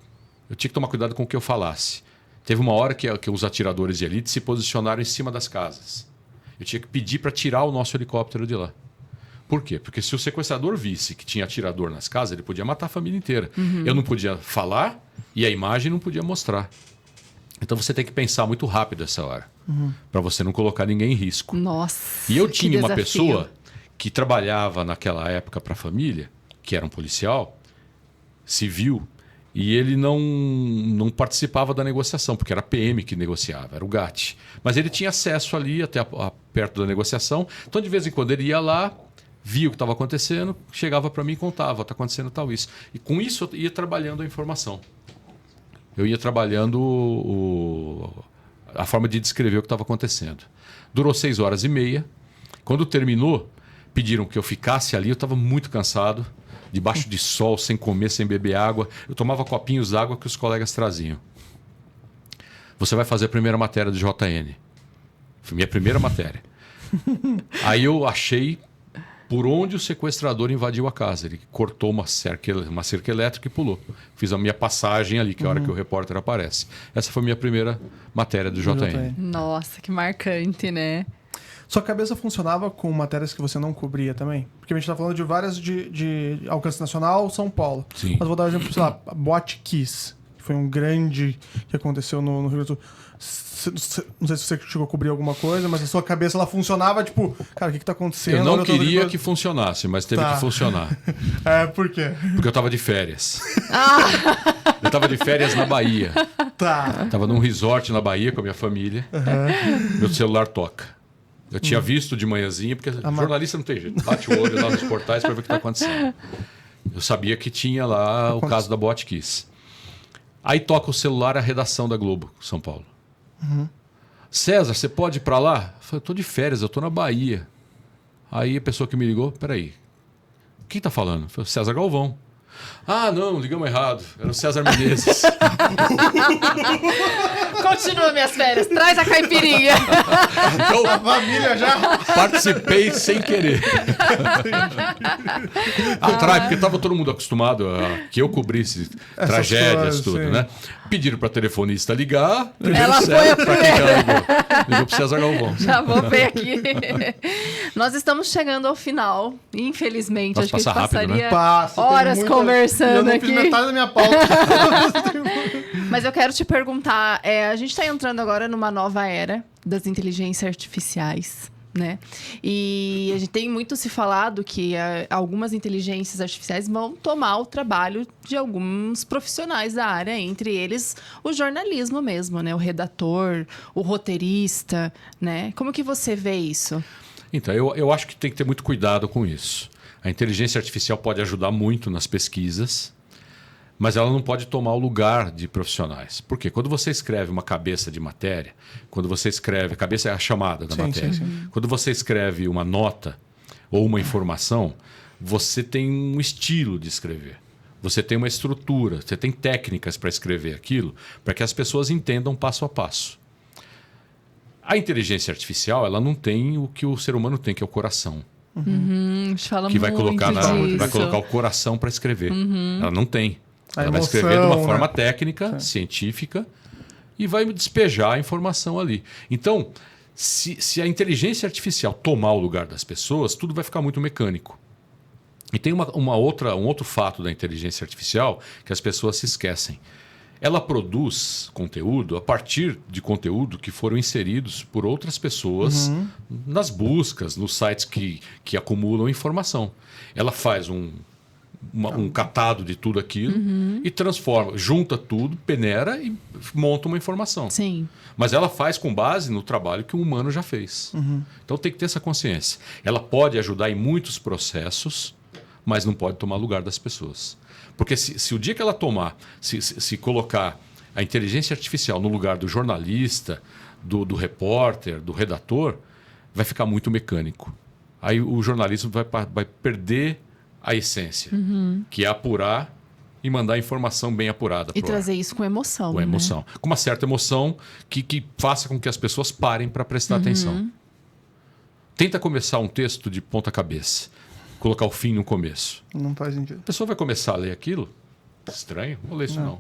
Eu tinha que tomar cuidado com o que eu falasse. Teve uma hora que os atiradores de elite se posicionaram em cima das casas. Eu tinha que pedir para tirar o nosso helicóptero de lá. Por quê? Porque se o sequestrador visse que tinha atirador nas casas, ele podia matar a família inteira. Eu não podia falar e a imagem não podia mostrar. Então você tem que pensar muito rápido essa hora, para você não colocar ninguém em risco. Nossa. E eu tinha uma pessoa que trabalhava naquela época para a família, que era um policial civil, e ele não participava da negociação, porque era a PM que negociava, era o GAT. Mas ele tinha acesso ali até perto da negociação. Então, de vez em quando, ele ia lá, via o que estava acontecendo, chegava para mim e contava, está acontecendo tal isso. E com isso eu ia trabalhando a informação. Eu ia trabalhando a forma de descrever o que estava acontecendo. Durou 6h30. Quando terminou, pediram que eu ficasse ali. Eu estava muito cansado, debaixo de sol, sem comer, sem beber água. Eu tomava copinhos d'água que os colegas traziam. Você vai fazer a primeira matéria do JN. Foi minha primeira matéria. Aí eu achei por onde o sequestrador invadiu a casa. Ele cortou uma cerca elétrica e pulou. Fiz a minha passagem ali, que é a hora que o repórter aparece. Essa foi a minha primeira matéria do JN. Nossa, que marcante, né? Sua cabeça funcionava com matérias que você não cobria também? Porque a gente tá falando de várias de alcance nacional, São Paulo. Sim. Mas vou dar um exemplo, sei lá, a Boate Kiss, que foi um grande que aconteceu no Rio Grande do Sul. Não sei se você chegou a cobrir alguma coisa, mas a sua cabeça ela funcionava tipo, cara, o que tá acontecendo? Eu não queria que funcionasse, mas teve que funcionar. Por quê? Porque eu tava de férias. Eu tava de férias na Bahia. Tava num resort na Bahia com a minha família. Meu celular toca. Eu tinha visto de manhãzinha, porque jornalista não tem jeito. Bate o olho lá nos portais para ver o que está acontecendo. Eu sabia que tinha lá o caso da Boate Kiss. Aí toca o celular a redação da Globo, São Paulo. César, você pode ir para lá? Eu falei, eu tô de férias, eu tô na Bahia. Aí a pessoa que me ligou, peraí, quem tá falando? Eu falei, César Galvão. Ah, não, ligamos errado. Era o César Menezes. Continua minhas férias. Traz a caipirinha. Então, a família já... Participei sem querer. Atrai, porque estava todo mundo acostumado a que eu cobrisse tragédias, tudo, né? Pediram para a telefonista ligar. Ela foi para quem ela ligou? Ligou para César Galvão. Já vou ver aqui. Nós estamos chegando ao final. Infelizmente, Nossa, acho que a gente passaria horas conversando eu não aqui. Fiz metade da minha pauta. Mas eu quero te perguntar, a gente está entrando agora numa nova era das inteligências artificiais. né? E a gente tem muito se falado que algumas inteligências artificiais vão tomar o trabalho de alguns profissionais da área, entre eles o jornalismo mesmo, né? O redator, o roteirista, né? Como que você vê isso? Então, eu acho que tem que ter muito cuidado com isso. A inteligência artificial pode ajudar muito nas pesquisas, mas ela não pode tomar o lugar de profissionais. Por quê? Quando você escreve uma cabeça de matéria, quando você escreve... A cabeça é a chamada da matéria. Sim. Quando você escreve uma nota ou uma informação, você tem um estilo de escrever. Você tem uma estrutura, você tem técnicas para escrever aquilo, para que as pessoas entendam passo a passo. A inteligência artificial, ela não tem o que o ser humano tem, que é o coração. Fala que vai muito vai colocar o coração para escrever. Ela não tem. Ela vai emoção, escrever de uma né? forma técnica, científica, e vai despejar a informação ali. Então, se a inteligência artificial tomar o lugar das pessoas, tudo vai ficar muito mecânico. E tem um outro fato da inteligência artificial que as pessoas se esquecem. Ela produz conteúdo a partir de conteúdo que foram inseridos por outras pessoas nas buscas, nos sites que acumulam informação. Ela faz um catado de tudo aquilo e transforma, junta tudo, peneira e monta uma informação. Sim. Mas ela faz com base no trabalho que um humano já fez. Então tem que ter essa consciência. Ela pode ajudar em muitos processos, mas não pode tomar lugar das pessoas. Porque se o dia que ela tomar, se colocar a inteligência artificial no lugar do jornalista, do repórter, do redator, vai ficar muito mecânico. Aí o jornalismo vai perder a essência, que é apurar e mandar a informação bem apurada. E trazer isso com emoção. Com emoção. Com uma certa emoção que faça com que as pessoas parem para prestar atenção. Tenta começar um texto de ponta cabeça. Colocar o fim no começo. Não faz sentido. A pessoa vai começar a ler aquilo? Estranho. Vou ler isso não.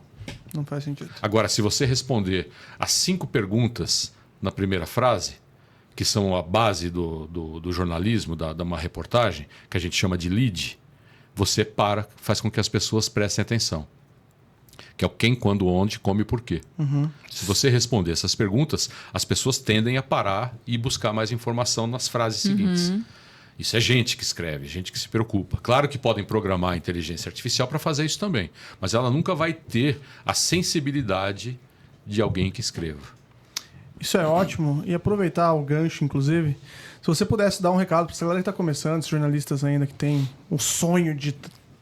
Não faz sentido. Agora, se você responder as 5 perguntas na primeira frase, que são a base do jornalismo, de uma reportagem, que a gente chama de lead, você faz com que as pessoas prestem atenção. Que é o quem, quando, onde, como e por quê. Se você responder essas perguntas, as pessoas tendem a parar e buscar mais informação nas frases seguintes. Isso é gente que escreve, gente que se preocupa. Claro que podem programar a inteligência artificial para fazer isso também, mas ela nunca vai ter a sensibilidade de alguém que escreva. Isso é ótimo. E aproveitar o gancho, inclusive, se você pudesse dar um recado para essa galera que está começando, esses jornalistas ainda que tem o sonho de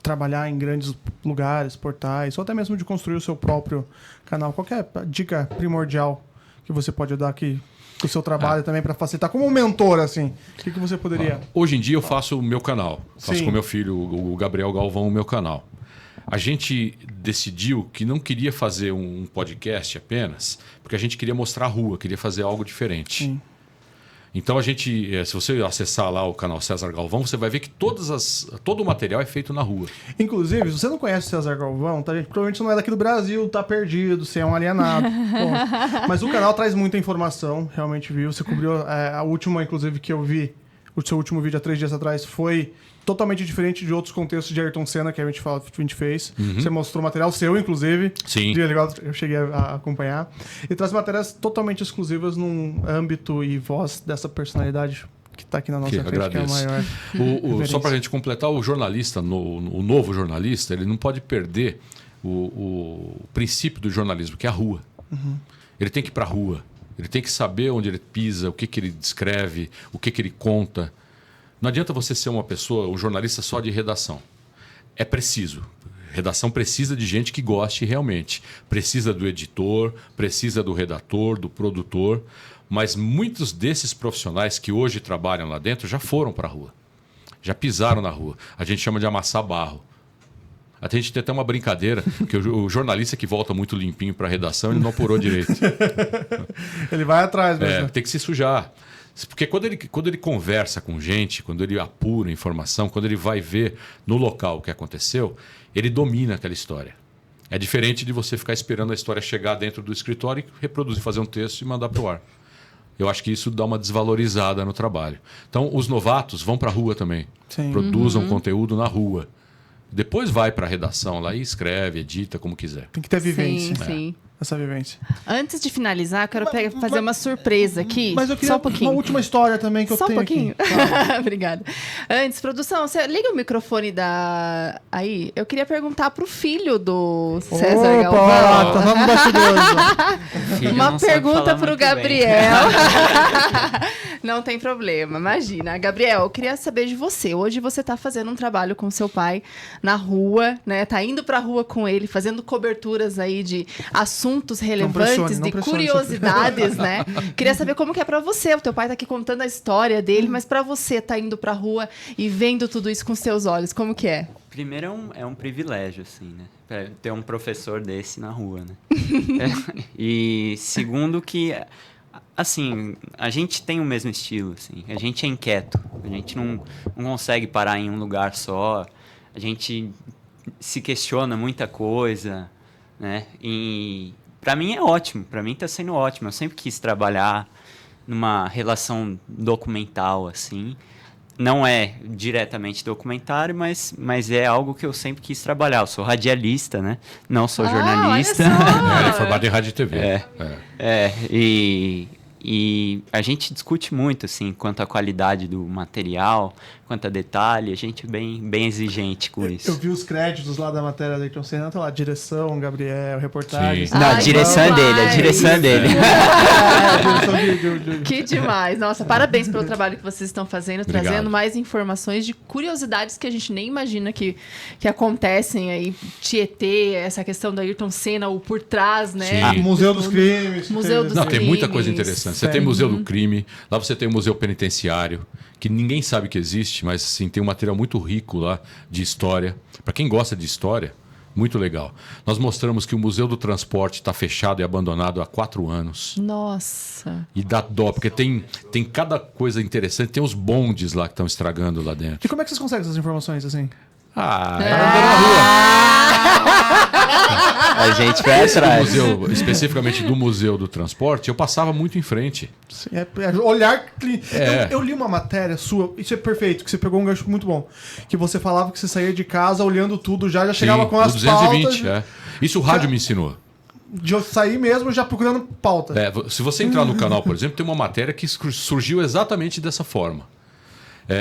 trabalhar em grandes lugares, portais, ou até mesmo de construir o seu próprio canal. Qual que é a dica primordial que você pode dar aqui com o seu trabalho também para facilitar? Como um mentor, assim, o que você poderia... Hoje em dia eu faço o meu canal. Faço Sim. com meu filho, o Gabriel Galvão, o meu canal. A gente decidiu que não queria fazer um podcast apenas, porque a gente queria mostrar a rua, queria fazer algo diferente. Sim. Então a gente, se você acessar lá o canal César Galvão, você vai ver que todo o material é feito na rua. Inclusive, se você não conhece o César Galvão, tá, gente? Provavelmente você não é daqui do Brasil, tá perdido, você é um alienado. Bom, mas o canal traz muita informação, realmente viu. Você cobriu a última, inclusive, que eu vi, o seu último vídeo há 3 dias atrás, foi totalmente diferente de outros contextos de Ayrton Senna que a gente fez. Você mostrou material seu, inclusive. Sim. Legal, eu cheguei a acompanhar. E traz matérias totalmente exclusivas num âmbito e voz dessa personalidade que está aqui na nossa frente, agradeço. que é a maior. Só para a gente completar, o jornalista, o novo jornalista, ele não pode perder o princípio do jornalismo, que é a rua. Ele tem que ir para a rua. Ele tem que saber onde ele pisa, o que ele descreve, o que ele conta. Não adianta você ser uma pessoa, um jornalista só de redação. É preciso. Redação precisa de gente que goste realmente. Precisa do editor, precisa do redator, do produtor. Mas muitos desses profissionais que hoje trabalham lá dentro já foram para a rua. Já pisaram na rua. A gente chama de amassar barro. A gente tem até uma brincadeira, que o jornalista que volta muito limpinho para a redação, ele não apurou direito. Ele vai atrás mesmo. Tem que se sujar. Porque quando ele conversa com gente, quando ele apura informação, quando ele vai ver no local o que aconteceu, ele domina aquela história. É diferente de você ficar esperando a história chegar dentro do escritório e reproduzir, fazer um texto e mandar para o ar. Eu acho que isso dá uma desvalorizada no trabalho. Então, os novatos vão para a rua também. Sim. Produzam conteúdo na rua. Depois vai para a redação lá e escreve, edita como quiser. Tem que ter vivência. Sim. essa vivência. Antes de finalizar, eu quero fazer uma surpresa aqui. Mas eu queria só um pouquinho. uma última história também que eu Só tenho um pouquinho. aqui. Claro. Obrigada. Antes, produção, você liga o microfone aí. Eu queria perguntar pro filho do César Galvão. Tá vamos bastidores. Uma pergunta pro Gabriel. Não tem problema, imagina. Gabriel, eu queria saber de você. Hoje você tá fazendo um trabalho com seu pai na rua, né? Tá indo pra rua com ele, fazendo coberturas aí de assuntos relevantes, de curiosidades, né? Queria saber como que é pra você. O teu pai tá aqui contando a história dele, mas pra você tá indo pra rua e vendo tudo isso com seus olhos, como que é? Primeiro é um privilégio, assim, né? Ter um professor desse na rua, né? E segundo que, assim, a gente tem o mesmo estilo, assim. A gente é inquieto. A gente não consegue parar em um lugar só. A gente se questiona muita coisa, né? E para mim é ótimo. Para mim tá sendo ótimo. Eu sempre quis trabalhar numa relação documental, assim. Não é diretamente documentário, mas é algo que eu sempre quis trabalhar. Eu sou radialista, né? Não sou jornalista. Ele é formado em rádio e TV. E a gente discute muito, assim, quanto à qualidade do material, quanto a detalhe. A gente é bem exigente com isso. Eu vi os créditos lá da matéria da Ayrton Senna, tá lá, direção, Gabriel, reportagem. Sim. Não, a direção é dele, a direção é dele. Que demais. Nossa, parabéns pelo trabalho que vocês estão fazendo, Obrigado. trazendo mais informações de curiosidades que a gente nem imagina que acontecem aí. Tietê, essa questão da Ayrton Senna, o por trás, né? Sim. Museu dos Crimes. Museu dos Não, tem muita crimes. coisa interessante. Você tem Museu do Crime, lá você tem o Museu Penitenciário, que ninguém sabe que existe, mas assim, tem um material muito rico lá de história. Para quem gosta de história, muito legal. Nós mostramos que o Museu do Transporte está fechado e abandonado há 4 anos. Nossa. E dá dó, porque tem cada coisa interessante. Tem os bondes lá que estão estragando lá dentro. E como é que vocês conseguem essas informações assim? Andando na rua. A gente vai atrás. Especificamente do Museu do Transporte, eu passava muito em frente. Sim, olhar clínico. É. Eu li uma matéria sua, isso é perfeito, que você pegou um gancho muito bom. Que você falava que você saía de casa olhando tudo, já chegava com as 220, pautas. Isso o rádio me ensinou. De eu sair mesmo já procurando pauta. Se você entrar no canal, por exemplo, tem uma matéria que surgiu exatamente dessa forma.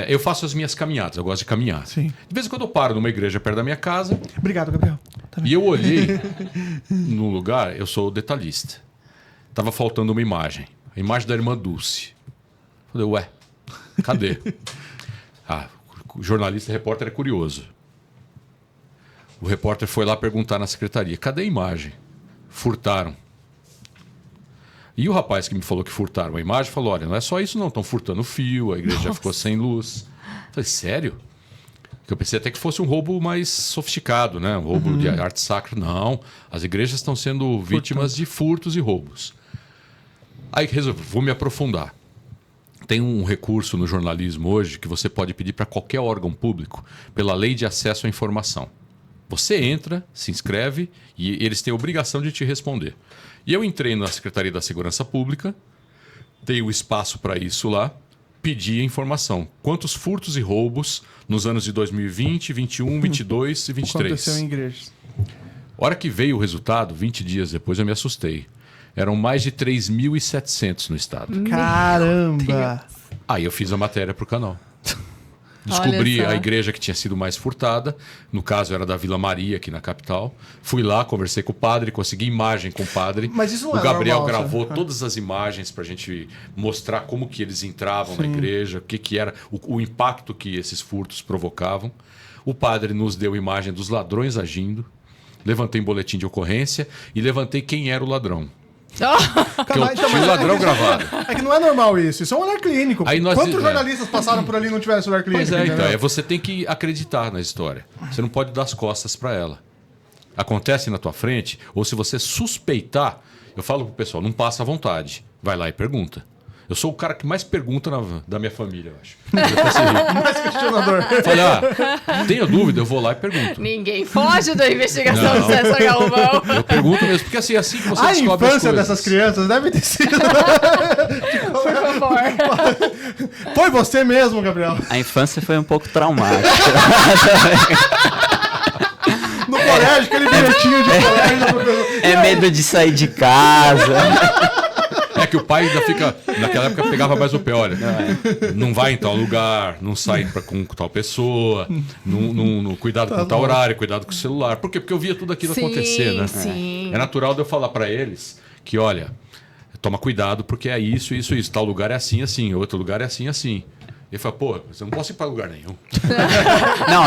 Eu faço as minhas caminhadas, eu gosto de caminhar. Sim. De vez em quando eu paro numa igreja perto da minha casa. Obrigado, Gabriel. E eu olhei no lugar, eu sou detalhista. Tava faltando uma imagem. A imagem da irmã Dulce. Falei, ué, cadê? O jornalista, repórter é curioso. O repórter foi lá perguntar na secretaria, cadê a imagem? Furtaram. E o rapaz que me falou que furtaram a imagem falou, olha, não é só isso não, estão furtando o fio, a igreja já ficou sem luz. Falei, sério? Eu pensei até que fosse um roubo mais sofisticado, né? Um roubo de arte sacra. Não, as igrejas estão sendo vítimas de furtos e roubos. Aí resolvi, vou me aprofundar. Tem um recurso no jornalismo hoje que você pode pedir para qualquer órgão público pela Lei de Acesso à Informação. Você entra, se inscreve e eles têm a obrigação de te responder. E eu entrei na Secretaria da Segurança Pública, tenho o espaço para isso lá, pedi a informação. Quantos furtos e roubos nos anos de 2020, 21, 22 e 23? Aconteceu em igrejas. A hora que veio o resultado, 20 dias depois, eu me assustei. Eram mais de 3.700 no estado. Caramba! Aí eu fiz a matéria para o canal. Descobri Olha só. a igreja que tinha sido mais furtada. No caso, era da Vila Maria, aqui na capital. Fui lá, conversei com o padre, consegui imagem com o padre. Mas isso não o é Gabriel normal, gravou sabe? todas as imagens para a gente mostrar como que eles entravam na igreja, o que era, o impacto que esses furtos provocavam. O padre nos deu imagem dos ladrões agindo. Levantei um boletim de ocorrência e levantei quem era o ladrão. Que eu tinha o ladrão gravado. É que não é normal isso. Isso é um olhar clínico. Aí nós- Quantos jornalistas passaram por ali e não tiveram esse olhar clínico? Pois é, então. entendeu? Você tem que acreditar na história. Você não pode dar as costas para ela. Acontece na tua frente, ou se você suspeitar, eu falo pro pessoal, não passa à vontade. Vai lá e pergunta. Eu sou o cara que mais pergunta da minha família, eu acho. Mais questionador. Falei, tenho dúvida, eu vou lá e pergunto. Ninguém foge da investigação Não. do César Galvão. Eu pergunto mesmo, porque assim, assim que você A descobre as infância coisas. dessas crianças deve ter sido. Por favor. Foi você mesmo, Gabriel. A infância foi um pouco traumática. No É, colégio, aquele bilhetinho de colégio. da professora. É medo de sair de casa. É que o pai ainda fica. Naquela época pegava mais o pé, olha. Não vai em tal lugar, não sai com tal pessoa, cuidado com tal horário, cuidado com o celular. Por quê? Porque eu via tudo aquilo acontecer, né? Sim. É natural de eu falar pra eles que, olha, toma cuidado porque é isso. Tal lugar é assim, assim, outro lugar é assim, assim. Ele fala, pô, você não posso ir pra lugar nenhum. Não,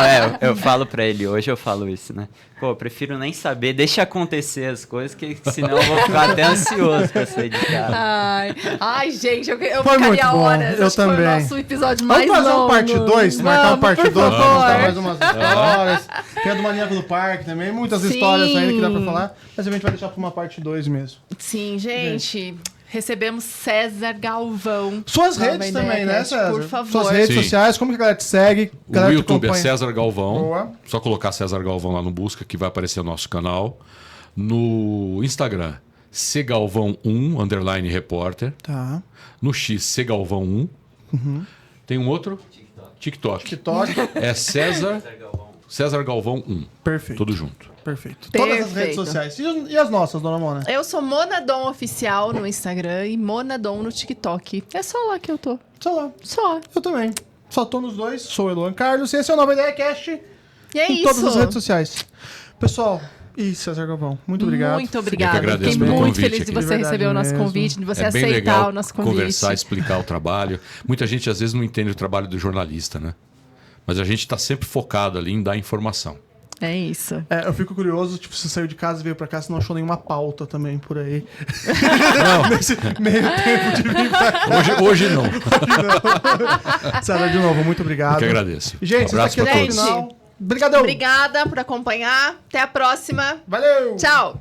eu falo pra ele, hoje eu falo isso, né? Pô, eu prefiro nem saber, deixa acontecer as coisas, que senão eu vou ficar até ansioso pra sair de casa. Ai, gente, eu Foi muito ficaria bom, horas. eu Acho que foi também. o nosso episódio mais Vamos fazer longo. uma parte 2? Marcar uma parte 2 por pra contar favor. mais umas histórias. Tem a do Maníaco do Parque também, muitas Sim. histórias ainda que dá pra falar. Mas a gente vai deixar pra uma parte 2 mesmo. Sim, gente. Recebemos César Galvão. Suas Nova redes Ideia também, né, Cast, César? Por favor. Suas redes Sim. sociais, como que a galera te segue? O Galera te YouTube é acompanha? César Galvão. Boa. Só colocar César Galvão lá no busca que vai aparecer o nosso canal. No Instagram, cgalvão1, _, repórter. Tá. No X, cgalvão1. Tem um outro? TikTok. TikTok. É César Galvão 1. Perfeito. Tudo junto. Perfeito. Todas as redes Perfeito. sociais. E as nossas, dona Mona? Eu sou Monadom Oficial no Instagram e Monadom no TikTok. É só lá que eu tô. Só lá. Só. Eu também. Só tô nos dois. Sou o Eloan Carlos. E esse é o Nova Ideia Cast E é em isso. todas as redes sociais. Pessoal, e César Galvão, muito obrigado. Muito obrigada. Eu que agradeço Fiquei pelo muito convite feliz de aqui. você De verdade receber o nosso mesmo. convite, de você É bem aceitar legal o nosso convite. conversar, explicar o trabalho. Muita gente às vezes não entende o trabalho do jornalista, né? Mas a gente está sempre focado ali em dar informação. É isso. É, eu fico curioso, tipo, você saiu de casa e veio pra cá, você não achou nenhuma pauta também por aí. Não, Nesse meio tempo de vir pra cá. hoje não. César, de novo, muito obrigado. Eu que agradeço. Gente, Um você abraço tá aqui para até o todos. final. Obrigadão. Obrigada por acompanhar. Até a próxima. Valeu. Tchau.